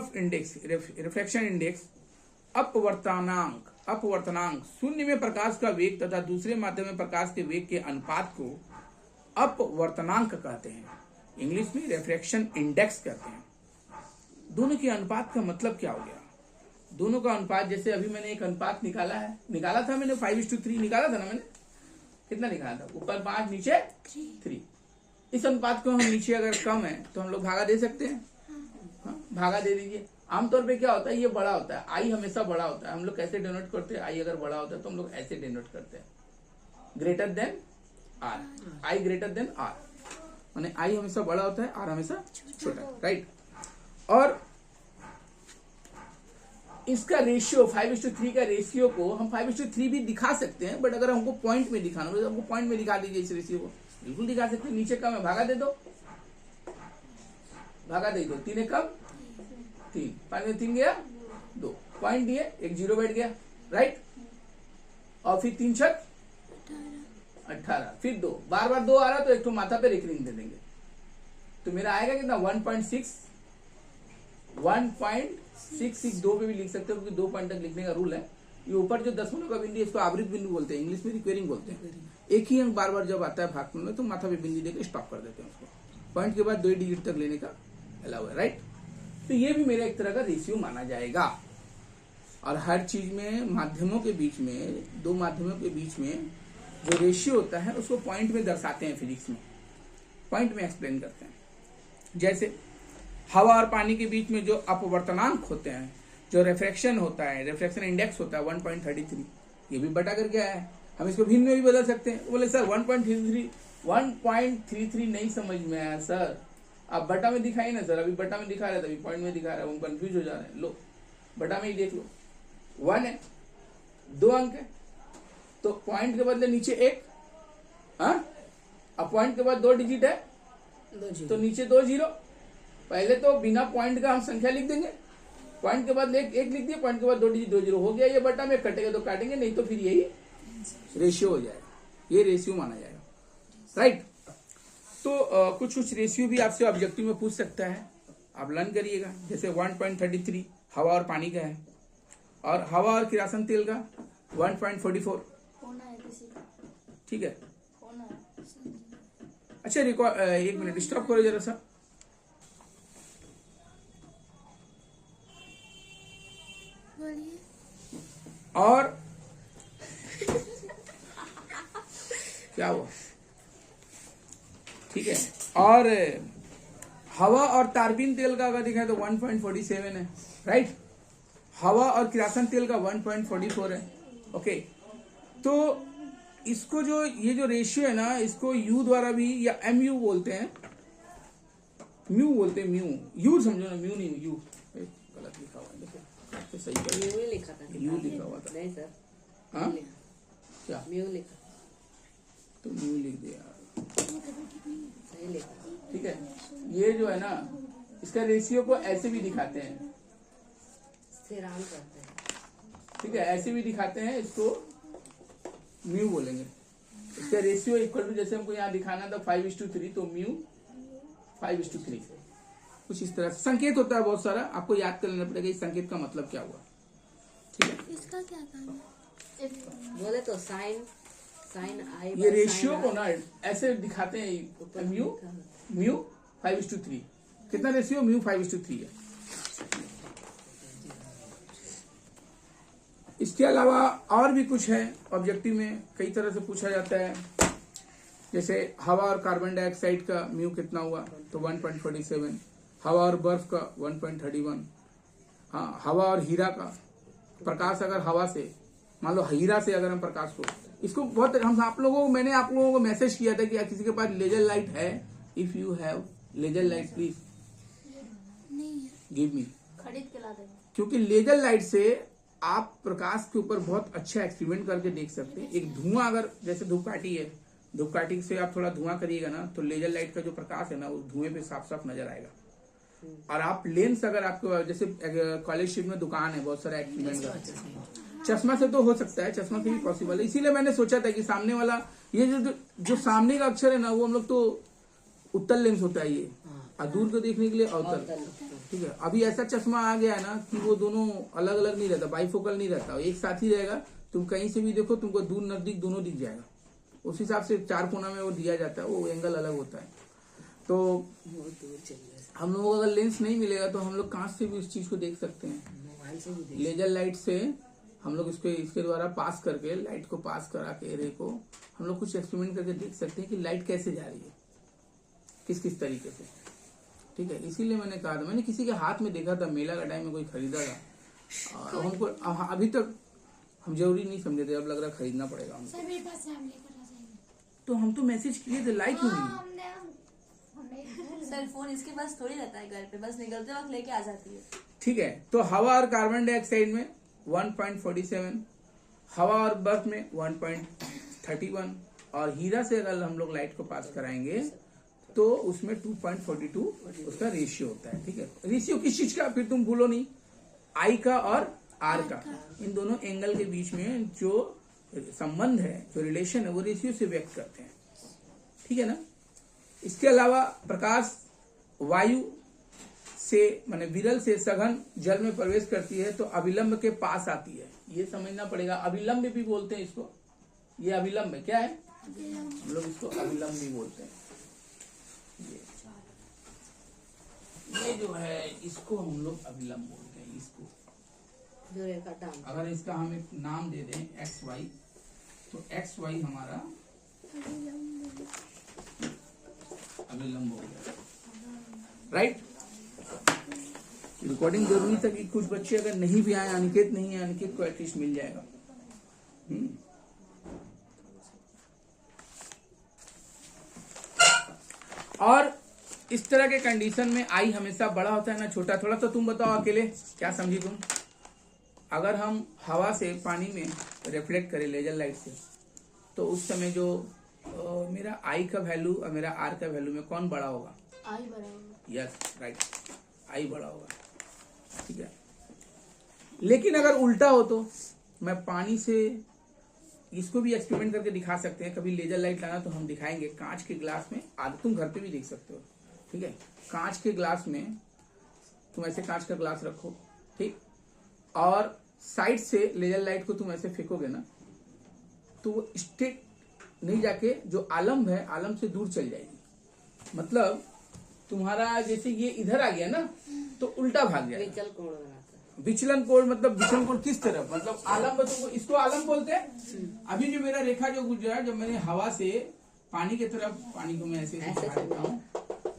Speaker 1: इंडेक्स, अपवर्तनांक, शून्य में प्रकाश का वेग तथा दूसरे माध्यम में प्रकाश के वेग के अनुपात को अपवर्तनांक कहते हैं, इंग्लिश में रिफ्रैक्शन इंडेक्स कहते हैं। दोनों के अनुपात का मतलब क्या हो गया? दोनों का अनुपात, जैसे अभी मैंने एक अनुपात निकाला था मैंने 5:3 निकाला था ना मैंने, कितना निकाला था? ऊपर 5 नीचे 3। इस अनुपात को हम नीचे अगर कम है तो हम लोग भागा दे सकते हैं। हाँ, भागा दे दीजिए। आमतौर पे क्या होता है, ये बड़ा होता है, आई हमेशा बड़ा होता है। हम लोग कैसे डिनोट करते हैं? आई अगर बड़ा होता है तो हम लोग ऐसे डिनोट करते हैं, greater than r, i greater than r, माने आई हमेशा बड़ा होता है, आर हमेशा छोटा, राइट। और इसका रेशियो 5:3 का रेशियो को हम 5:3 भी दिखा सकते हैं, बट अगर हमको पॉइंट में दिखाना हो तो हमको पॉइंट में दिखा दीजिए इस रेशियो को, बिल्कुल दिखा सकते हैं। नीचे कम है, भागा दे दो, भागा दे दो, 3 कम 3, 5 में 3 गया 2, पॉइंट दिए, एक 0 बैठ गया, राइट। और फिर 3 छक 18, फिर 2, बार बार 2 आ रहा तो एक तो माथा पे रेकरिंग दे देंगे, तो मेरा आएगा कितना 1.6 2 पे भी लिख सकते हो क्योंकि 2 पॉइंट तक लिखने का रूल है। ये ऊपर जो दशमलव का बिंदु है इसको आवृत बिंदु बोलते हैं, इंग्लिश में रिक्वेरिंग बोलते हैं। एक ही अंक बार बार जब आता है भागफल में तो माथा पे बिंदु देकर स्टॉप कर देते हैं उसको, पॉइंट के बाद 2 डिजिट तक लेने का अलाउ है, राइट। तो ये भी मेरा एक तरह का रेशियो माना जाएगा। और हर चीज में माध्यमों के बीच में, दो माध्यमों के बीच में जो रेशियो होता है उसको पॉइंट में दर्शाते हैं, फिजिक्स में पॉइंट में एक्सप्लेन करते हैं। जैसे हवा और पानी के बीच में जो अपवर्तनांक होते हैं, जो रिफ्रैक्शन होता है, रिफ्रैक्शन इंडेक्स होता है 1.33, ये भी बटा करके आया है। हम इसको भिन्न में भी बदल सकते हैं। बोले सर 1.33 नहीं समझ में आया सर, आप बटा में दिखाई ना सर, अभी बटा में दिखा रहे थे, अभी पॉइंट में दिखा रहा है, हम कंफ्यूज हो जा रहे हैं। लो बटा में ही देख लो, 1 है, 2 अंक है, तो पॉइंट के बदले नीचे 1, हाँ, अब पॉइंट के बाद 2 डिजिट है तो नीचे 2 0। पहले तो बिना पॉइंट का हम संख्या लिख देंगे, पॉइंट के बाद 1 लिख दिया, पॉइंट के बाद 2 डिजिट 2 0 हो गया। ये बटा में कटेगा तो काटेंगे, नहीं तो फिर यही रेशियो हो जाएगा, ये रेशियो माना जाएगा, राइट। तो कुछ रेशियो भी आपसे ऑब्जेक्टिव में पूछ सकता है, आप लर्न करिएगा। जैसे 1.33 हवा और पानी का है, और हवा और किरासन तेल का 1.44,
Speaker 2: होना है किसी का,
Speaker 1: ठीक है।
Speaker 2: होना है।
Speaker 1: अच्छा रिकॉर्ड, 1 मिनट स्टॉप करो जरा सा।
Speaker 2: बोलिए।
Speaker 1: और क्या हुआ, ठीक है। और हवा और तारपीन तेल का अगर दिखाए तो 1.47 है, राइट। हवा और किरासन तेल का 1.44 है, ओके। तो इसको जो ये जो रेशियो है ना, इसको यू द्वारा भी या MU बोलते हैं, म्यू बोलते हैं, म्यू, यू समझो ना, म्यू नहीं यू, गलत लिखा हुआ है, देखो तो सही कर,
Speaker 3: म्यू ही लिखा था,
Speaker 1: यू लिखा हुआ था,
Speaker 3: नहीं सर,
Speaker 1: हाँ
Speaker 3: लिखा।
Speaker 1: क्या,
Speaker 3: म्यू लिखा,
Speaker 1: तो म्यू लिख दिया,
Speaker 3: सही लिखा।
Speaker 1: ठीक है। ये जो है ना, इसका रेशियो को ऐसे भी दिखाते हैं,
Speaker 3: स्थिरांक करते हैं,
Speaker 1: ठीक है, ऐसे भी दिखाते हैं, इसको म्यू बोलेंगे। इसका रेशियो इक्वल टू, जैसे हमको यहाँ दिखाना था 5:3, तो म्यू 5:3, कुछ इस तरह से संकेत होता है बहुत सारा, आपको याद कर लेना पड़ेगा इस संकेत का मतलब क्या हुआ, ठीक है।
Speaker 2: इसका क्या काम है?
Speaker 3: बोले तो साइन आई,
Speaker 1: ये रेशियो को ना ऐसे दिखाते हैं, म्यू 5:3, कितना रेशियो, म्यू 5:3 है। इसके अलावा और भी कुछ है, ऑब्जेक्टिव में कई तरह से पूछा जाता है। जैसे हवा और कार्बन डाइऑक्साइड का म्यू कितना हुआ, तो 1.47, हवा और बर्फ का 1.31, हाँ, हवा और हीरा का, प्रकाश अगर हवा से, मान लो हीरा से अगर हम प्रकाश को, इसको बहुत हम आप लोगों को, मैंने आप लोगों को मैसेज किया था कि किसी के पास लेजर लाइट है, if you have laser light please
Speaker 2: नहीं है,
Speaker 1: गिव मी,
Speaker 2: खरीद के ला देंगे।
Speaker 1: क्योंकि लेजर लाइट से आप प्रकाश के ऊपर बहुत अच्छा एक्सपेरिमेंट करके देख सकते हैं। एक धुआं, अगर जैसे धूपकाठी है, धूपकाठी से आप थोड़ा धुआं करिएगा ना, तो लेजर लाइट का जो प्रकाश है ना, उस धुएं पे साफ साफ नजर आएगा। और आप लेंस, अगर आपको जैसे कॉलेज शिप में दुकान है, बहुत सारा एक्सपेरिमेंट करते हैं, चश्मा से तो हो सकता है, चश्मा से भी पॉसिबल है। इसीलिए मैंने सोचा था कि सामने वाला, ये जो सामने का अक्षर है ना, वो हम लोग तो उत्तल लेंस होता है ये, और दूर को देखने के लिए अवतल, ठीक है। अभी ऐसा चश्मा आ गया है ना कि वो दोनों अलग अलग नहीं रहता, बाइफोकल नहीं रहता, एक साथ ही रहेगा। तुम कहीं से भी देखो, तुमको दूर नजदीक दोनों दिख जाएगा। उस हिसाब से 4 कोना में वो दिया जाता है, वो एंगल अलग होता है। तो हम लोगों को अगर लेंस नहीं मिलेगा तो हम लोग कांच से भी इस चीज को देख सकते हैं। लेजर लाइट से हम लोग इसके द्वारा पास करके, लाइट को पास करा के रे को हम लोग कुछ एक्सपेरिमेंट करके देख सकते हैं कि लाइट कैसे जा रही है, किस किस तरीके से, ठीक है। इसीलिए मैंने कहा था, मैंने किसी के हाथ में देखा था, मेला का टाइम में कोई खरीदा था, और हमको अभी तक हम जरूरी नहीं समझे थे, अब लग रहा खरीदना पड़ेगा हमको।
Speaker 2: सर मेरे पास है, हम लेकर आ जाएंगे।
Speaker 1: तो हम तो मैसेज किए थे, लाइक क्यों नहीं?
Speaker 2: हमने
Speaker 4: सर फोन इसके पास थोड़ी रहता है घर पे, बस निकलते वक्त लेके आ जाती है।
Speaker 1: ठीक है। तो हवा और कार्बन डाइऑक्साइड में 1.47, हवा और बर्फ में 1.31, और हीरा से अगर हम लोग लाइट को पास कराएंगे तो उसमें 2.42 उसका रेशियो होता है। ठीक है, रेशियो किस चीज का, फिर तुम भूलो नहीं, आई का और आर का, इन दोनों एंगल के बीच में जो संबंध है, जो रिलेशन है, वो रेशियो से व्यक्त करते हैं। ठीक है ना। इसके अलावा प्रकाश वायु से माने विरल से सघन जल में प्रवेश करती है तो अभिलंब के पास आती है। ये समझना पड़ेगा, अभिलंब भी बोलते हैं इसको। ये अभिलंब है, क्या है, हम लोग इसको अभिलंब भी बोलते हैं। ये जो है इसको हम लोग अभिलंब बोलते हैं। इसको
Speaker 3: जो रेखा डाल,
Speaker 1: अगर इसका हम एक नाम दे दें एक्स वाई, तो एक्स वाई हमारा अभिलंब हो गया, राइट। रिकॉर्डिंग जरूरी था कि कुछ बच्चे अगर नहीं भी आए, अनिकेत नहीं है, अनिकेत को एटलीस्ट मिल जाएगा। और इस तरह के कंडीशन में आई हमेशा बड़ा होता है ना छोटा। थोड़ा तो तुम बताओ अकेले, क्या समझी तुम? अगर हम हवा से पानी में रिफ्लेक्ट करें लेजर लाइट से, तो उस समय जो मेरा आई का वैल्यू और मेरा आर का वैल्यू में कौन बड़ा होगा?
Speaker 2: आई बड़ा होगा।
Speaker 1: यस, राइट, आई बड़ा होगा। ठीक है। लेकिन अगर उल्टा हो तो मैं पानी से, इसको भी एक्सपेरिमेंट करके दिखा सकते हैं। कभी लेजर लाइट लाना तो हम दिखाएंगे। कांच के ग्लास में, आज तुम घर पे भी देख सकते हो। ठीक है, कांच के ग्लास में तुम ऐसे कांच का ग्लास रखो, ठीक, और साइड से लेजर लाइट को तुम ऐसे फेंकोगे ना, तो वो स्ट्रेट नहीं जाके जो आलम्ब है, आलम्ब से दूर चल जाएगी। मतलब तुम्हारा जैसे ये इधर आ गया ना, तो उल्टा भाग जाएगा।
Speaker 3: विचल कोण बनाता है।
Speaker 1: विचलन कोण मतलब विचलन कोण किस तरफ, मतलब आलम्ब, तुमको इसको आलम्ब बोलते हैं। अभी जो मेरा रेखा जो गुजरा, जब मैंने हवा से पानी की तरफ, पानी को मैं ऐसे डालता हूँ,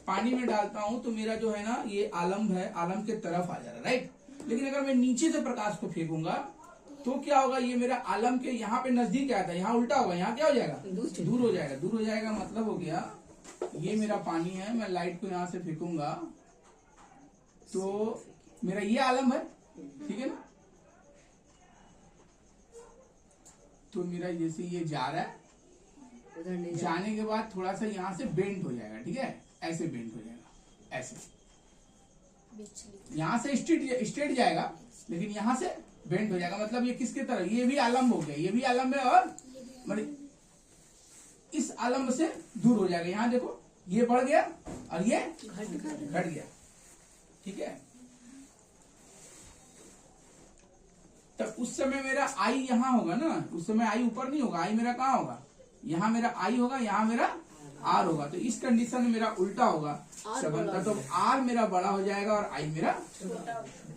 Speaker 1: पानी में डालता हूँ, तो मेरा जो है ना ये आलम्ब है, आलम्ब के तरफ आ जा रहा है, राइट। लेकिन अगर मैं नीचे से प्रकाश को फेंकूंगा तो क्या होगा, ये मेरा आलम्ब के यहाँ पे नजदीक आया था, यहाँ उल्टा होगा, यहाँ क्या हो जाएगा, दूर हो जाएगा। दूर हो जाएगा मतलब हो गया, ये मेरा पानी है, मैं लाइट को यहाँ से फेंकूंगा तो मेरा ये आलम्ब है, ठीक है ना। तो मेरा जैसे ये जा रहा है,
Speaker 3: उधर नहीं
Speaker 1: जाने के बाद थोड़ा सा यहाँ से बेंड हो जाएगा, ठीक है, ऐसे बेंड हो जाएगा, ऐसे यहाँ से स्ट्रेट जाएगा, लेकिन यहाँ से बेंड हो जाएगा। मतलब ये किसके तरफ, ये भी आलम्ब हो गया, ये भी आलम्ब है, और मतलब इस आलम्ब से दूर हो जाएगा। यहाँ देखो, ये बढ़ गया और ये घट गया, ठीक है। तब उस समय मेरा आई यहाँ होगा ना, उस समय आई ऊपर नहीं होगा, आई मेरा कहाँ होगा, यहाँ मेरा आई होगा, यहाँ मेरा आर होगा। तो इस कंडीशन में मेरा उल्टा होगा संबंध का, तो आर मेरा बड़ा हो जाएगा और आई मेरा।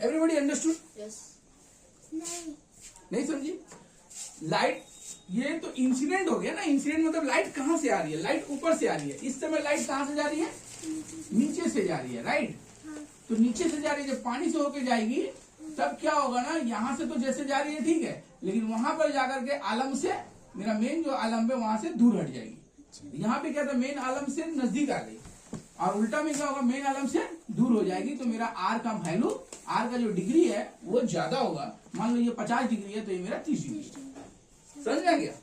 Speaker 1: Everybody understood? नहीं समझी? लाइट, ये तो इंसिडेंट हो गया ना। इंसिडेंट मतलब लाइट कहाँ से आ रही है, लाइट ऊपर से आ रही है। इस समय लाइट कहाँ से जा रही है, नीचे से जा रही है, राइट। तो नीचे से जा रही है, जब पानी से होके जाएगी तब क्या होगा ना, यहाँ से तो जैसे जा रही है ठीक है, लेकिन वहां पर जाकर के आलम से, मेरा मेन जो आलम है वहां से दूर हट जाएगी। यहाँ पे क्या था, मेन आलम से नजदीक आ गई, और उल्टा में क्या होगा, मेन आलम से दूर हो जाएगी। तो मेरा आर का वैल्यू, आर का जो डिग्री है वो ज्यादा होगा। मान लो ये 50 डिग्री है तो ये मेरा 30 डिग्री है। समझ में आ गया?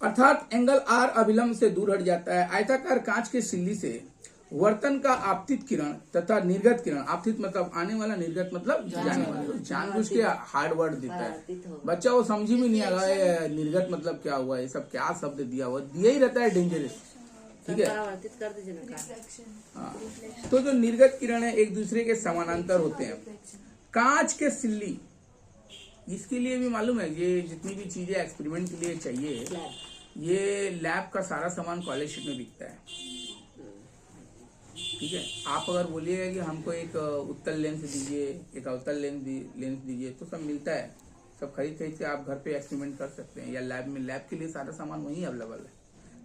Speaker 1: अर्थात एंगल आर अभिलंब से दूर हट जाता है। आयताकार कांच के सिल्ली से वर्तन का आपतित किरण तथा निर्गत किरण, आपतित मतलब आने वाला, निर्गत मतलब जाने वाला। जानबूझ के हार्ड वर्ड देता है बच्चा, वो समझी भी नहीं आ रहा है निर्गत मतलब क्या हुआ, ये सब क्या शब्द दिया हुआ, दिया ही रहता है डेंजरस, ठीक है।
Speaker 3: कर दीजिए ना।
Speaker 1: हाँ, तो जो निर्गत किरण है एक दूसरे के समानांतर होते हैं। कांच के सिल्ली, इसके लिए भी मालूम है, ये जितनी भी चीजें एक्सपेरिमेंट के लिए चाहिए, ये लैब का सारा सामान कॉलेज शीट में बिकता है, ठीक है। आप अगर बोलिएगा कि हमको एक उत्तल लेंस दीजिए, एक अवतल लेंस दीजिए, तो सब मिलता है, सब खरीद के आप घर पे एक्सपेरिमेंट कर सकते हैं, या लैब में, लैब के लिए सारा सामान वहीं अवेलेबल है।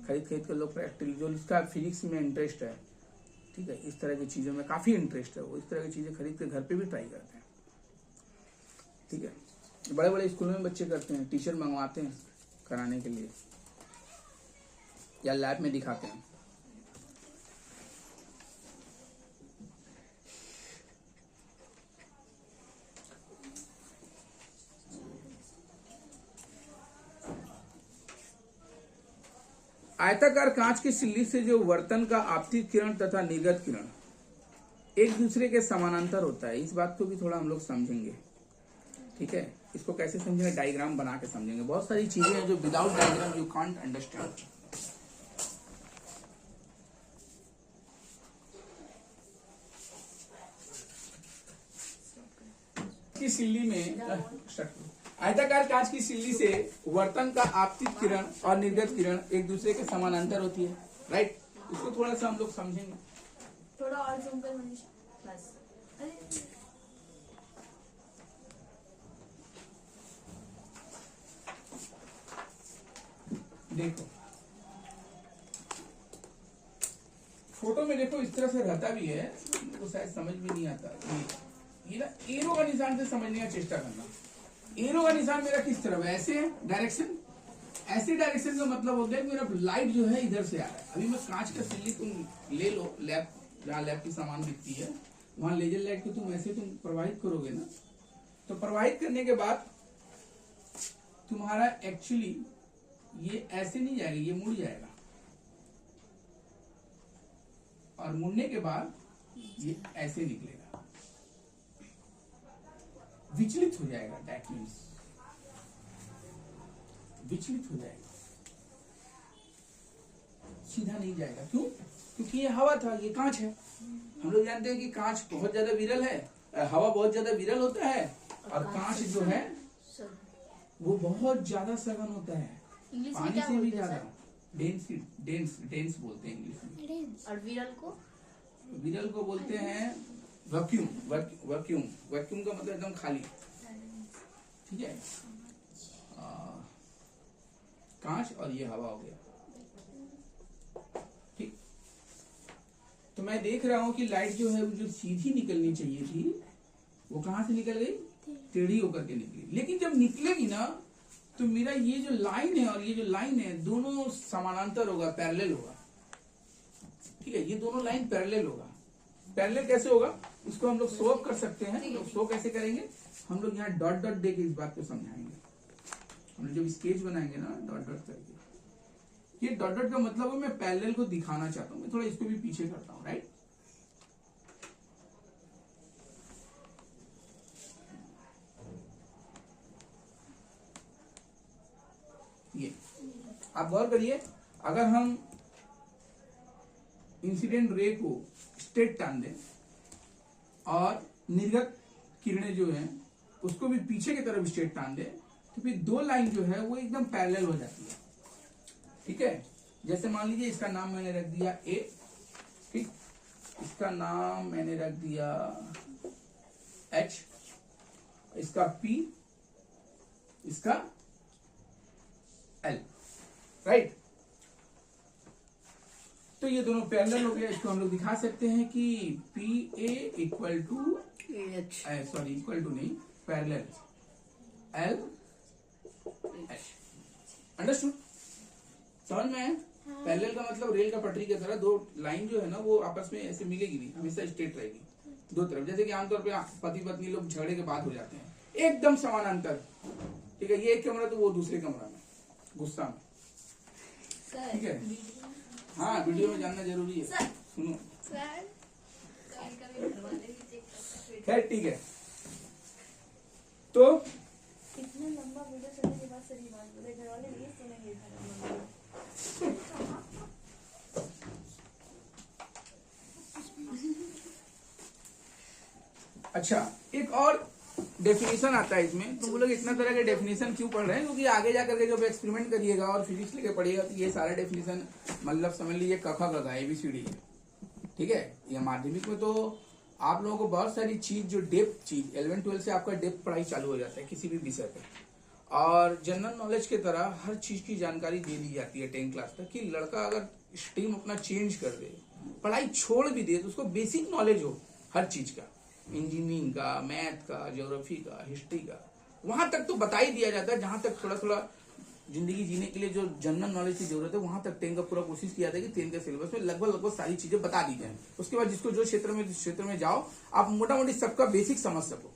Speaker 1: खरीद के लोग प्रैक्टिकल, जो इसका फिजिक्स में इंटरेस्ट है, ठीक है, इस तरह की चीजों में काफी इंटरेस्ट है, वो इस तरह की चीजें खरीद के घर पे भी ट्राई करते हैं, ठीक है। बड़े बड़े स्कूलों में बच्चे करते हैं, टीचर मंगवाते हैं कराने के लिए, या लैब में दिखाते हैं। आयताकार कांच की सिल्ली से जो वर्तन का आपतित किरण तथा निर्गत किरण एक दूसरे के समानांतर होता है, इस बात को भी थोड़ा हम लोग समझेंगे। ठीक है, इसको कैसे समझेंगे, डायग्राम बना के समझेंगे। बहुत सारी चीजें हैं जो without diagram you can't understand. की सिल्ली में आयताकार कांच की सिल्ली से वर्तन का आपतित किरण और निर्गत किरण एक दूसरे के समानांतर होती है, राइट। इसको थोड़ा सा हम लोग समझेंगे।
Speaker 2: थोड़ा और जूम कर मनीषा, बस। अरे
Speaker 1: देखो फोटो में देखो इस तरह से रहता भी है, तो शायद समझ भी नहीं आता। ये ना एरो का निशान से समझने का चेष्टा करना। एरो का निशान मेरा किस तरफ है, ऐसे डायरेक्शन, ऐसे डायरेक्शन का मतलब होता है कि मेरा लाइट जो है इधर से आ रहा है। अभी मैं कांच का सिल्ली तुम ले लो, लैब जहाँ लैब की सामान बिकती है वहां लेजर लाइट को तुम ऐसे तुम प्रवाहित करोगे ना, तो प्रवाहित करने के बाद तुम्हारा एक्चुअली ये ऐसे नहीं जाएगा, ये मुड़ जाएगा, और मुड़ने के बाद ये ऐसे निकलेगा, विचलित हो जाएगा। दैट मीन्स विचलित हो जाएगा, सीधा नहीं जाएगा। क्यों? क्योंकि ये हवा था, ये कांच है। हम लोग जानते हैं कि कांच बहुत ज्यादा विरल है, हवा बहुत ज्यादा विरल होता है, और कांच जो है वो बहुत ज्यादा सघन होता है,
Speaker 2: इंग्लिश में
Speaker 1: पानी
Speaker 2: क्या
Speaker 1: से भी
Speaker 2: बोलते हैं
Speaker 1: ज्यादा।
Speaker 2: सर?
Speaker 1: डेंस बोलते हैं इंग्लिश में।
Speaker 2: और विरल को?
Speaker 1: विरल को बोलते हैं वैक्यूम। वैक्यूम का मतलब एकदम खाली। ठीक है, कांच और ये हवा हो गया। ठीक, तो मैं देख रहा हूं कि लाइट जो है वो जो सीधी निकलनी चाहिए थी वो कहां से निकल गई, टेढ़ी होकर के निकली। लेकिन जब निकलेगी ना तो मेरा ये जो लाइन है और ये जो लाइन है दोनों समानांतर होगा, पैरेलल होगा। ठीक है, ये दोनों लाइन पैरेलल होगा। पैरेलल कैसे होगा, उसको हम लोग शो कर सकते हैं। तो शो कैसे करेंगे, हम लोग यहाँ डॉट डॉट देके इस बात को समझाएंगे। हम लोग जब स्केच बनाएंगे ना डॉट डॉट करके, ये डॉट डॉट का मतलब है मैं पैरेलल को दिखाना चाहता हूँ। मैं थोड़ा इसको भी पीछे करता हूँ, राइट। ये आप गौर करिए, अगर हम इंसिडेंट रे को स्ट्रेट टान दें और निर्गत किरणें जो हैं उसको भी पीछे की तरफ स्ट्रेट टान दें, तो फिर दो लाइन जो है वो एकदम पैरेलल हो जाती है। ठीक है, जैसे मान लीजिए इसका नाम मैंने रख दिया ए, ठीक, इसका नाम मैंने रख दिया एच, इसका पी, इसका एल, राइट। तो ये दोनों पैरेलल हो गया। इसको हम लोग दिखा सकते हैं कि P A equal to sorry equal to नहीं, पैरेलल एल एच। अंडरस्टूड? समझ में है? पैरेलल का मतलब रेल का पटरी की तरह दो लाइन जो है ना वो आपस में ऐसे मिलेगी नहीं, हमेशा स्ट्रेट रहेगी दो तरफ। जैसे कि आमतौर पे पति पत्नी लोग झगड़े के बाद हो जाते हैं, एकदम समानांतर। ठीक है, ये एक कमरा तो वो दूसरे कमरा में, गुस्सा में। ठीक है, हाँ, वीडियो में जानना जरूरी है। सुनो, खैर ठीक है। तो
Speaker 2: इतना लंबा वीडियो चलने के बाद सही बात बोले, घर वाले नहीं सुनेंगे।
Speaker 1: अच्छा, एक और डेफिनेशन आता है इसमें। तुम लोग इतना तरह के डेफिनेशन क्यों पढ़ रहे हैं, क्योंकि आगे जाकर के जब एक्सपेरिमेंट करिएगा और फिजिक्स लेके पढ़िएगा तो ये सारे डेफिनेशन मतलब समझ लीजिए कखा गगा ABCD है। ठीक है, ये माध्यमिक में तो आप लोगों को बहुत सारी चीज जो डेप्थ चीज 11-12 से आपका डेप्थ पढ़ाई चालू हो जाता है किसी भी विषय पे, और जनरल नॉलेज की तरह हर चीज की जानकारी दे दी जाती है 10 क्लास तक। कि लड़का अगर स्ट्रीम अपना चेंज कर दे, पढ़ाई छोड़ भी दे, तो उसको बेसिक नॉलेज हो हर चीज का, इंजीनियरिंग का, मैथ का, ज्योग्राफी का, हिस्ट्री का, वहां तक तो बता ही दिया जाता है जहां तक थोड़ा थोड़ा जिंदगी जीने के लिए जो जनरल नॉलेज की जरूरत है वहां तक 10 का पूरा कोशिश किया था कि 10 के सिलेबस में लगभग सारी चीजें बता दी जाए। उसके बाद जिसको जो क्षेत्र में जाओ आप मोटा मोटी सबका बेसिक समझ सको।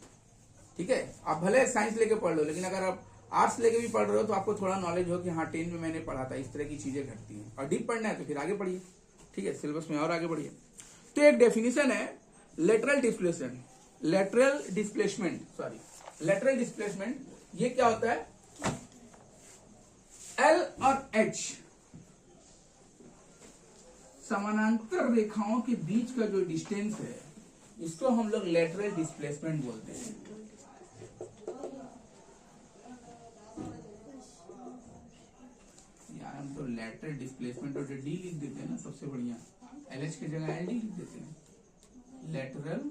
Speaker 1: ठीक है, आप भले साइंस लेके पढ़ लो, लेकिन अगर आप आर्ट्स लेके भी पढ़ रहे हो तो आपको थोड़ा नॉलेज हो कि हाँ 10 में मैंने पढ़ा था, इस तरह की चीजें घटती हैं। और डीप पढ़ना है तो फिर आगे पढ़िए। ठीक है, सिलेबस में और आगे बढ़िए। तो एक डेफिनेशन है लेटरल डिस्प्लेसमेंट। ये क्या होता है? एल और एच समानांतर रेखाओं के बीच का जो डिस्टेंस है इसको हम लोग लेटरल डिस्प्लेसमेंट बोलते हैं। यार हम तो लेटरल डिस्प्लेसमेंट और डी लिख देते हैं ना, सबसे बढ़िया। एलएच की जगह एल डी लिख देते हैं, लेटरल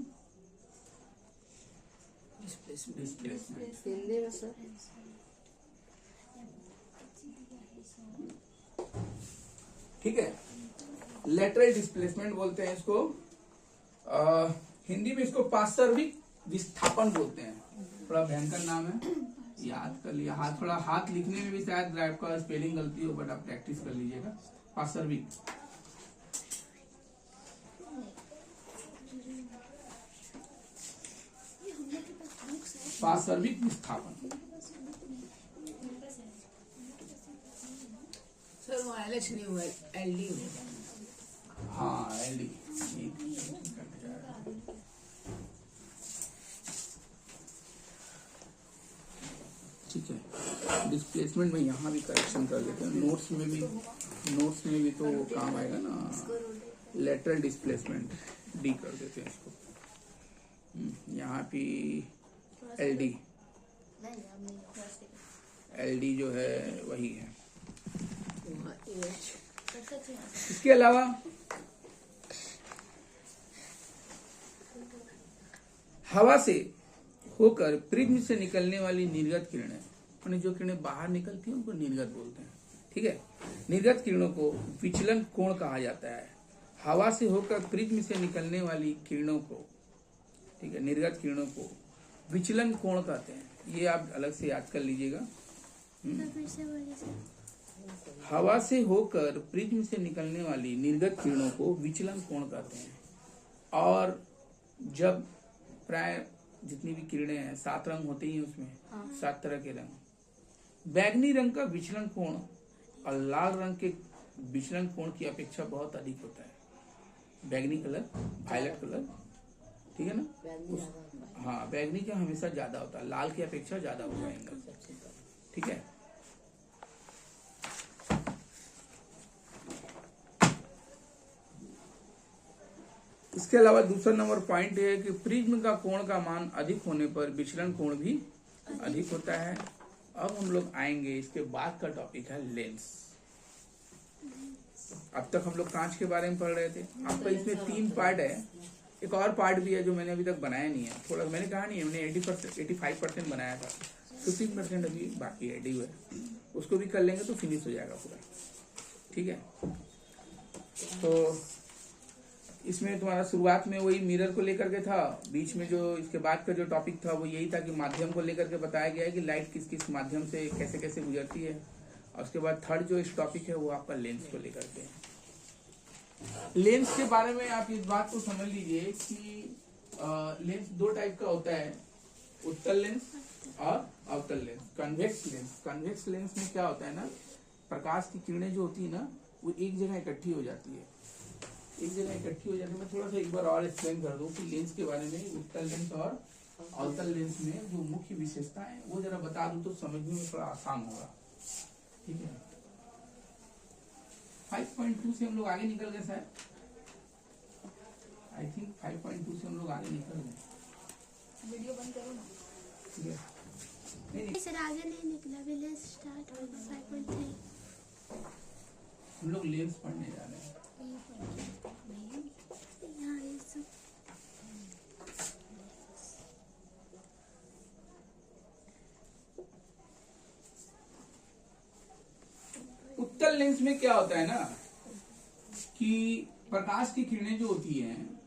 Speaker 1: डिस्प्लेसमेंट।
Speaker 3: हिंदी में सर
Speaker 1: ठीक है, लेटरल डिस्प्लेसमेंट बोलते हैं इसको। हिंदी में इसको पार्श्विक विस्थापन बोलते हैं। थोड़ा भयंकर नाम है, याद कर लिया। थोड़ा हाथ लिखने में भी शायद आपका स्पेलिंग गलती हो, बट आप प्रैक्टिस कर लीजिएगा। पार्श्विक विस्थापन।
Speaker 3: सर वो एलएच नहीं हुआ, एलडी हुआ।
Speaker 1: हाँ एलडी। ठीक है, डिस्प्लेसमेंट में यहाँ भी करेक्शन कर लेते हैं। नोट्स में भी तो काम आएगा ना। लेटरल डिस्प्लेसमेंट डी कर देते हैं इसको। यहाँ भी एलडी जो है वही है। इसके अलावा हवा से होकर प्रिज्म से निकलने वाली निर्गत किरणें, यानी जो किरणें बाहर निकलती हैं उनको निर्गत बोलते हैं। ठीक है, निर्गत किरणों को विचलन कोण कहा जाता है। हवा से होकर प्रिज्म से निकलने वाली किरणों को, ठीक है, निर्गत किरणों को विचलन कोण कहते हैं। ये आप अलग से याद कर लीजिएगा। हवा से होकर प्रिज्म से निकलने वाली निर्गत किरणों को विचलन कोण कहते हैं। और जब प्राय जितनी भी किरणें हैं 7 रंग होते ही उसमें, 7 तरह के रंग। बैगनी रंग का विचलन कोण और लाल रंग के विचलन कोण की अपेक्षा बहुत अधिक होता है। बैगनी कलर, वायलेट कलर, ठीक है ना। हाँ, बैगनी का हमेशा ज्यादा होता है, लाल की अपेक्षा ज्यादा होता है इनका। ठीक है, इसके अलावा दूसरा नंबर पॉइंट है कि प्रिज्म का कोण का मान अधिक होने पर विचलन कोण भी अधिक होता है। अब हम लोग आएंगे, इसके बाद का टॉपिक है लेंस। अब तक हम लोग कांच के बारे में पढ़ रहे थे। आपका इसमें 3 पार्ट है। एक और पार्ट भी है जो मैंने अभी तक बनाया नहीं है। थोड़ा मैंने कहा नहीं है, मैंने 85% बनाया था, 15% अभी बाकी है, डी है। उसको भी कर लेंगे तो फिनिश हो जाएगा पूरा। ठीक है, तो इसमें तुम्हारा शुरुआत में वही मिरर को लेकर के था। बीच में जो इसके बाद का जो टॉपिक था वो यही था कि माध्यम को लेकर के बताया गया है कि लाइट किस किस माध्यम से कैसे कैसे गुजरती है। और उसके बाद थर्ड जो इस टॉपिक है वो आपका लेंस को लेकर के है। लेंस के बारे में आप इस बात को समझ लीजिए कि लेंस 2 टाइप का होता है, उत्तल लेंस और अवतल लेंस। कन्वेक्स लेंस में क्या होता है ना, प्रकाश की किरणें जो होती है ना वो एक जगह इकट्ठी हो जाती है। मैं थोड़ा सा एक बार और एक्सप्लेन कर दूं कि लेंस के बारे में। उत्तल लेंस और अवतल लेंस में जो मुख्य विशेषताएं हैं वो जरा बता दूं तो समझने में थोड़ा आसान होगा। ठीक है, 5.2 से हम लोग आगे निकल गए शायद। आई थिंक 5.2 से हम लोग आगे निकल गए।
Speaker 2: वीडियो बंद करो ना।
Speaker 1: ठीक है, नहीं
Speaker 4: सर आगे नहीं निकला, अभी लेंस स्टार्ट होगा 5.3।
Speaker 1: हम लोग लेंस पढ़ने जा रहे हैं।
Speaker 4: यहाँ ये सब
Speaker 1: उत्तल लेंस में क्या होता है ना कि प्रकाश की किरणें जो होती हैं,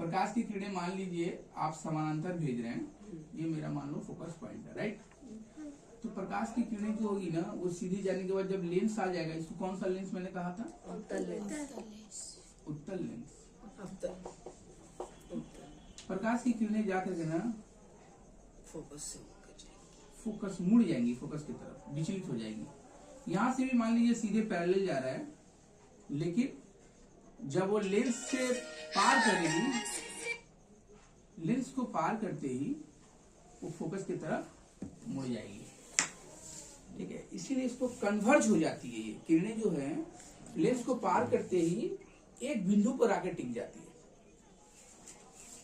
Speaker 1: प्रकाश की किरणें मान लीजिए आप समानांतर भेज रहे हैं, ये मेरा मान लो फोकस पॉइंट है, राइट। तो प्रकाश की किरणें जो होगी ना वो सीधी जाने के बाद जब लेंस आ जाएगा, इसको कौन सा लेंस मैंने कहा था?
Speaker 3: उत्तल लेंस।
Speaker 1: उत्तल लेंस।
Speaker 3: उत्तल
Speaker 1: प्रकाश की किरणें जाकर के ना
Speaker 3: फोकस से होकर जाएगी।
Speaker 1: फोकस मुड़ जाएंगी, फोकस की तरफ विचलित हो जाएगी। यहां से भी मान लीजिए सीधे पैरेलल जा रहा है, लेकिन जब वो लेंस से पार करेगी, लेंस को पार करते ही वो फोकस की तरफ मुड़ जाएगी, ठीक है। इसीलिए इसको कन्वर्ज हो जाती है। ये किरणें जो है लेंस को पार करते ही एक बिंदु पर आकर टिक जाती है।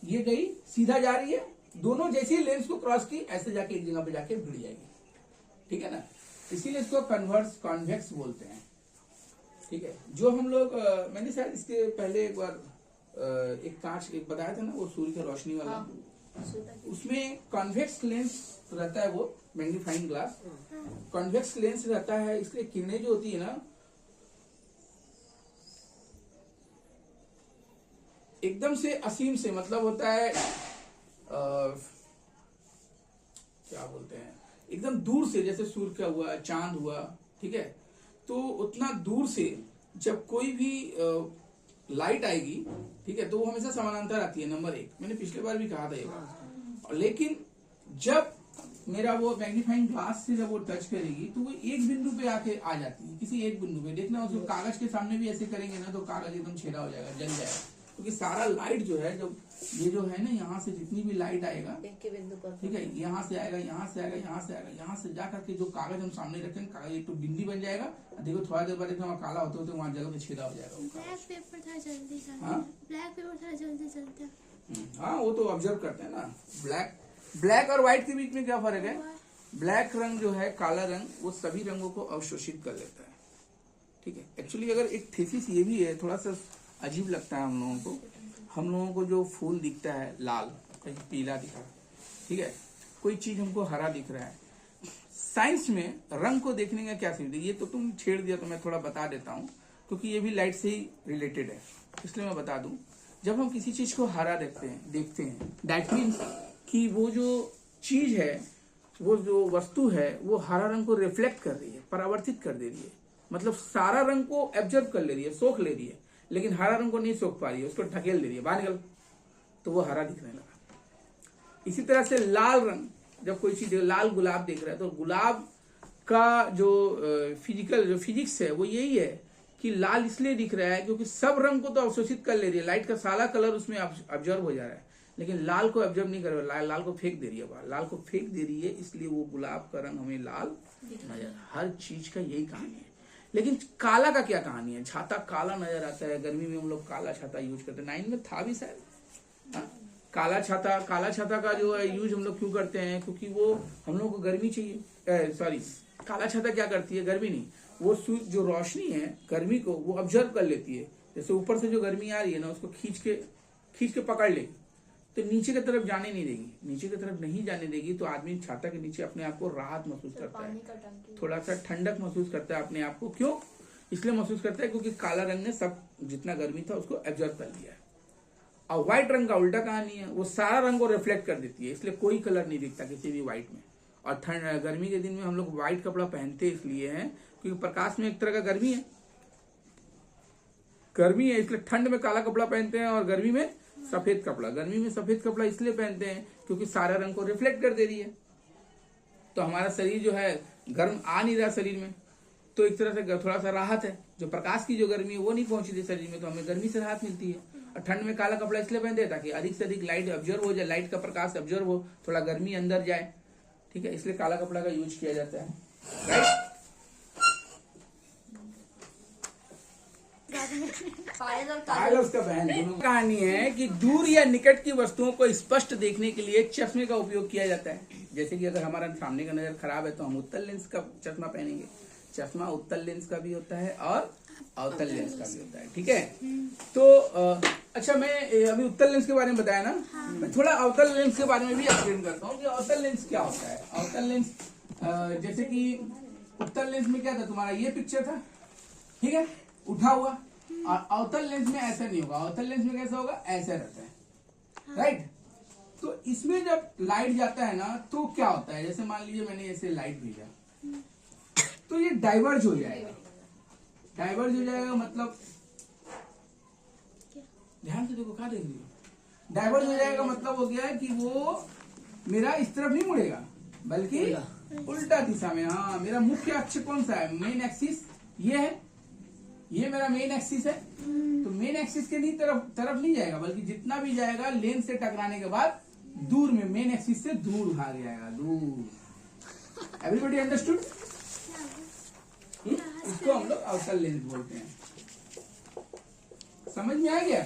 Speaker 1: ये गई सीधा जा रही है, दोनों जैसे ही लेंस को क्रॉस की ऐसे जाके एक जगह पे जाके भिड़ जाएगी, ठीक है ना। इसीलिए इसको कन्वर्स कॉन्वेक्स बोलते हैं, ठीक है। जो हम लोग मैंने शायद इसके पहले एक बार एक कांच एक बताया था ना, वो सूर्य की रोशनी वाला, उसमें कॉन्वेक्स लेंस रहता है, वो मैग्नीफाइंग ग्लास कॉन्वेक्स लेंस रहता है। इसलिए किरणें जो होती है ना एकदम से असीम से, मतलब होता है क्या बोलते हैं, एकदम दूर से, जैसे सूर्य का हुआ, चांद हुआ, ठीक है। तो उतना दूर से जब कोई भी लाइट आएगी, ठीक है, तो वो हमेशा समानांतर आती है, नंबर 1। मैंने पिछले बार भी कहा था ये बात। लेकिन जब मेरा वो मैग्नीफाइंग ग्लास से जब वो टच करेगी तो वो एक बिंदु पे आके आ जाती है, किसी एक बिंदु पे। देखना उसको कागज के सामने भी ऐसे करेंगे ना तो कागज एकदम छेड़ा हो जाएगा, जल जाएगा, क्योंकि सारा लाइट जो है, जब ये जो है ना, यहाँ से जितनी भी लाइट आएगा,
Speaker 3: एक के बिंदु पर,
Speaker 1: ठीक है, यहाँ से आएगा, यहाँ से आएगा, यहाँ से आएगा, यहाँ से जा करके जो कागज हम सामने रखेंगे, कागज एक तो बिंदी बन जाएगा, देखो थोड़ा देर बाद वहाँ काला होते होते वहाँ जगह पे छेदा हो जाएगा।
Speaker 4: ब्लैक पेपर था जल्दी चलता।
Speaker 1: हाँ?
Speaker 4: ब्लैक पेपर था जल्दी चलता।
Speaker 1: हाँ, वो तो ऑब्जर्व करते हैं ना। ब्लैक और व्हाइट के बीच में क्या फर्क है? ब्लैक रंग जो है, काला रंग, वो सभी रंगों को अवशोषित कर लेता है, ठीक है। एक्चुअली अगर एक थीसिस ये भी है, थोड़ा सा अजीब लगता है हम लोगों को। हम लोगों को जो फूल दिखता है लाल, कहीं पीला दिखा, ठीक है, कोई चीज हमको हरा दिख रहा है। साइंस में रंग को देखने का क्या सीख, ये तो तुम छेड़ दिया तो मैं थोड़ा बता देता हूँ, क्योंकि ये भी लाइट से ही रिलेटेड है, इसलिए मैं बता दूं। जब हम किसी चीज को हरा देखते हैं दैट मीन्स कि वो जो चीज है, वो जो वस्तु है, वो हरा रंग को रिफ्लेक्ट कर रही है, परावर्तित कर दे रही है, मतलब सारा रंग को एब्जॉर्ब कर ले रही है, सोख ले रही है, लेकिन हरा रंग को नहीं सोख पा रही है, उसको ढकेल दे रही है, बाहर निकल, तो वो हरा दिखने लगा। इसी तरह से लाल रंग, जब कोई चीज लाल गुलाब देख रहा है, तो गुलाब का जो फिजिक्स है वो यही है कि लाल इसलिए दिख रहा है क्योंकि सब रंग को तो अवशोषित कर ले रही है, लाइट का सारा कलर उसमें ऑब्जर्व हो जा रहा है, लेकिन लाल को ऑब्जर्व नहीं कर रहा है, लाल को फेंक दे रही है बाहर, लाल को फेंक दे रही है, इसलिए वो गुलाब का रंग हमें लाल नजर। हर चीज का यही कहानी है। लेकिन काला का क्या कहानी है? छाता काला नजर आता है, गर्मी में हम लोग काला छाता यूज करते हैं, 9 में था भी शायद। काला छाता का जो है यूज हम लोग क्यों करते हैं? क्योंकि वो हम लोग को गर्मी चाहिए, सॉरी, काला छाता क्या करती है? गर्मी नहीं, वो जो रोशनी है गर्मी को वो ऑब्जर्व कर लेती है। जैसे ऊपर से जो गर्मी आ रही है ना, उसको खींच के पकड़ लेगी, तो नीचे की तरफ जाने नहीं देगी। नीचे की तरफ नहीं जाने देगी तो आदमी छाता के नीचे अपने आप को राहत महसूस करता है, थोड़ा सा ठंडक महसूस करता है अपने आप को। क्यों इसलिए महसूस करता है? क्योंकि काला रंग ने सब जितना गर्मी था उसको एब्जॉर्व कर लिया है। और व्हाइट रंग का उल्टा कहानी है, वो सारा रंग को रिफ्लेक्ट कर देती है, इसलिए कोई कलर नहीं दिखता किसी भी व्हाइट में। और गर्मी के दिन में हम लोग व्हाइट कपड़ा पहनते इसलिए हैं क्योंकि प्रकाश में एक तरह का गर्मी है, इसलिए ठंड में काला कपड़ा पहनते हैं और गर्मी में सफेद कपड़ा। गर्मी में सफेद कपड़ा इसलिए पहनते हैं क्योंकि सारा रंग को रिफ्लेक्ट कर दे रही है। तो हमारा शरीर जो है गर्म आ नहीं रहा शरीर में, तो एक तरह से थोड़ा सा राहत है। जो प्रकाश की जो गर्मी है वो नहीं पहुंची थी शरीर में, तो हमें गर्मी से राहत मिलती है। और ठंड में काला कपड़ा इसलिए पहनते हैं ताकि अधिक से अधिक लाइट ऑब्जर्व हो जाए, लाइट का प्रकाश ऑब्जर्व हो, थोड़ा गर्मी अंदर जाए, ठीक है, इसलिए काला कपड़ा का यूज किया जाता है, राइट। उसका बहन दोनों कहानी है कि दूर या निकट की वस्तुओं को स्पष्ट देखने के लिए चश्मे का उपयोग किया जाता है। जैसे कि अगर हमारा सामने का नजर खराब है तो हम उत्तल लेंस का चश्मा पहनेंगे। चश्मा उत्तल लेंस का भी होता है और अवतल लेंस का भी होता है, ठीक है। तो अच्छा, मैं अभी उत्तल लेंस के बारे में बताया ना, मैं थोड़ा अवतल लेंस के बारे में भी एक्सप्लेन करता हूँ कि अवतल लेंस क्या होता है। अवतल लेंस जैसे कि उत्तल लेंस में क्या था, तुम्हारा ये पिक्चर था, ठीक है, उठा हुआ, और अवतल लेंस में ऐसा नहीं होगा। अवतल लेंस में कैसा होगा? ऐसा रहता है, राइट। तो इसमें जब लाइट जाता है ना तो क्या होता है, जैसे मान लीजिए मैंने ऐसे लाइट भेजा तो ये डाइवर्ज हो जाएगा। डाइवर्ज हो जाएगा मतलब, ध्यान से देखो, क्या देख रही हो, डाइवर्ज हो जाएगा मतलब हो गया कि वो मेरा इस तरफ नहीं मुड़ेगा बल्कि उल्टा दिशा में। हाँ, मेरा मुख्य अक्ष कौन सा है, मेन एक्सिस ये है, ये मेरा मेन एक्सिस है। तो मेन एक्सिस के नहीं तरफ नहीं जाएगा बल्कि जितना भी जाएगा लेंस से टकराने के बाद दूर में, मेन एक्सिस से दूर भाग जाएगा, दूर। Everybody understood? इसको हम लोग अवतल लेंस बोलते हैं। समझ में आ गया?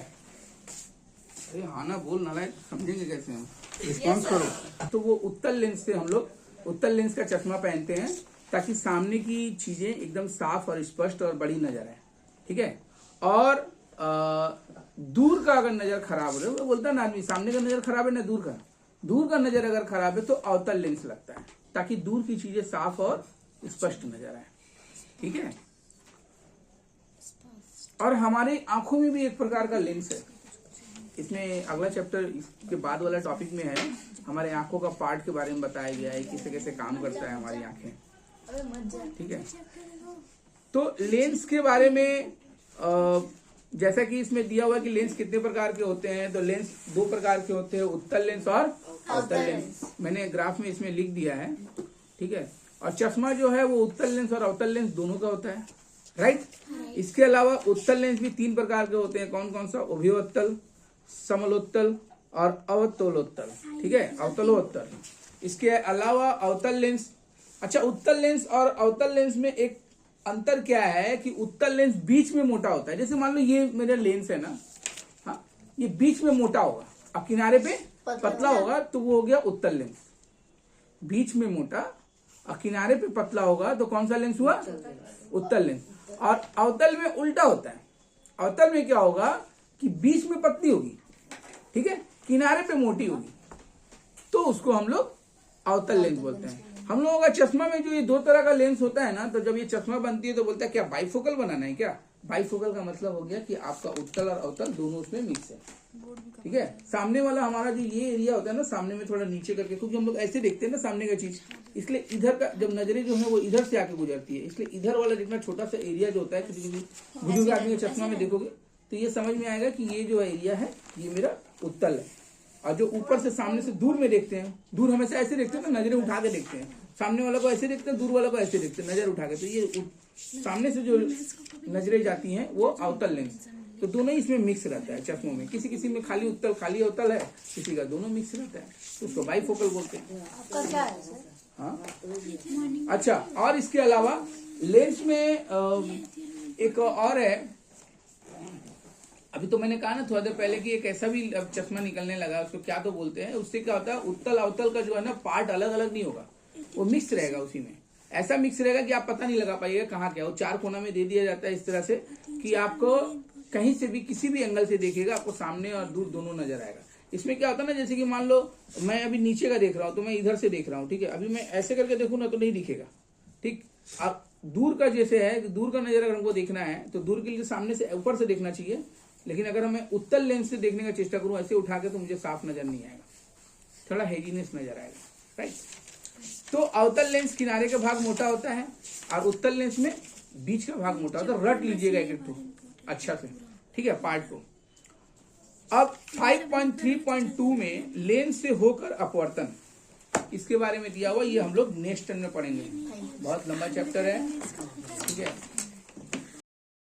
Speaker 1: अरे हाँ ना बोल ना, लाइक समझेंगे कैसे हम, रिस्पॉन्स करो। तो वो उत्तल लेंस से हम लोग उत्तल लेंस का चश्मा पहनते हैं ताकि सामने की चीजें एकदम साफ और स्पष्ट और बड़ी नजर आए, ठीक है। और दूर का अगर नजर खराब हो रहा है, वो बोलता है ना आदमी, सामने का नजर खराब है ना दूर का नजर अगर खराब है तो अवतल लेंस लगता है ताकि दूर की चीजें साफ और स्पष्ट नजर आए, ठीक है। और हमारी आंखों में भी एक प्रकार का लेंस है। इसमें अगला चैप्टर इसके बाद वाला टॉपिक में है, हमारे आंखों का पार्ट के बारे में बताया गया है, कैसे कैसे काम करता है हमारी आंखें, ठीक है। तो लेंस के बारे में जैसा कि इसमें दिया हुआ है कि लेंस कितने प्रकार के होते हैं, तो लेंस दो प्रकार के होते हैं, उत्तल लेंस और अवतल लेंस। मैंने ग्राफ में इसमें लिख दिया है, ठीक है। और चश्मा जो है वो उत्तल लेंस और अवतल लेंस दोनों का होता है, राइट। इसके अलावा उत्तल लेंस भी तीन प्रकार के होते हैं, कौन कौन सा, उभयोत्तल, समलोत्तल और अवतलोत्तल, ठीक है, अवतलोत्तल। इसके अलावा अवतल लेंस, अच्छा उत्तल लेंस और अवतल लेंस में एक अंतर क्या है कि उत्तल लेंस बीच में मोटा होता है। जैसे मान लो ये मेरा लेंस है ना, हाँ, ये बीच में मोटा होगा और किनारे पे पतला होगा तो वो हो गया उत्तल लेंस। बीच में मोटा और किनारे पे पतला होगा तो कौन सा लेंस हुआ, उत्तल लेंस। और अवतल में उल्टा होता है, अवतल में क्या होगा कि बीच में पतली होगी, ठीक है, किनारे पे मोटी होगी, तो उसको हम लोग अवतल लेंस बोलते हैं। हम लोगों का चश्मा में जो ये दो तरह का लेंस होता है ना, तो जब ये चश्मा बनती है तो बोलता है क्या बाइफोकल बनाना है क्या। बाइफोकल का मतलब हो गया कि आपका उत्तल और अवतल दोनों उसमें मिक्स है, ठीक है। सामने वाला हमारा जो ये एरिया होता है ना, सामने में थोड़ा नीचे करके, क्योंकि हम लोग ऐसे देखते हैं ना सामने का चीज, इसलिए इधर का जब नजरें जो है वो इधर से आके गुजरती है, इसलिए इधर वाला जितना छोटा सा एरिया जो होता है, किसी बुजुर्ग आदमी के चश्मा में देखोगे तो ये समझ में आएगा कि ये जो एरिया है ये मेरा उत्तल है। और जो ऊपर से सामने से दूर में देखते हैं, दूर हमेशा ऐसे देखते हैं ना, नजरें उठा के देखते हैं, सामने वाला को ऐसे देखते हैं, दूर वाला को ऐसे देखते हैं, नजर उठा के, तो ये सामने से जो नजरें जाती हैं वो अवतल लेंस। तो दोनों ही इसमें मिक्स रहता है चश्मों में, किसी किसी में खाली उत्तल खाली अवतल है, किसी का दोनों मिक्स रहता है, तो उसको बाइफोकल बोलते हैं। हाँ, अच्छा। और इसके अलावा लेंस में एक और है, अभी तो मैंने कहा ना थोड़ा देर पहले कि एक ऐसा भी चश्मा निकलने लगा, उसको क्या तो बोलते हैं, उससे क्या होता है उत्तल अवतल का जो है ना पार्ट अलग अलग नहीं होगा, वो मिक्स रहेगा, उसी में ऐसा मिक्स रहेगा कि आप पता नहीं लगा पाइएगा कहाँ क्या। वो चार कोना में दे दिया जाता है इस तरह से कि आपको कहीं से भी किसी भी एंगल से देखेगा आपको सामने और दूर दोनों नजर आएगा। इसमें क्या होता है ना, जैसे कि मान लो मैं अभी नीचे का देख रहा हूँ तो मैं इधर से देख रहा हूँ, ठीक है, अभी मैं ऐसे करके देखूँ ना तो नहीं दिखेगा, ठीक। अब दूर का जैसे है, दूर का नजर अगर हमको देखना है तो दूर के लिए सामने से ऊपर से देखना चाहिए, लेकिन अगर मैं उत्तल लेंस से देखने का चेष्टा करूं ऐसे उठा के तो मुझे साफ नजर नहीं आएगा, थोड़ा हेजीनेस नजर आएगा, राइट। तो अवतल लेंस किनारे का भाग मोटा होता है और उत्तल लेंस में बीच का भाग मोटा होता है। रट लीजिएगा एक तो अच्छा से, ठीक है, पार्ट को। अब 5.3.2 में लेंस से होकर अपवर्तन, इसके बारे में दिया हुआ, ये हम लोग नेक्स्ट टर्म में पढ़ेंगे, बहुत लंबा चैप्टर है, ठीक है।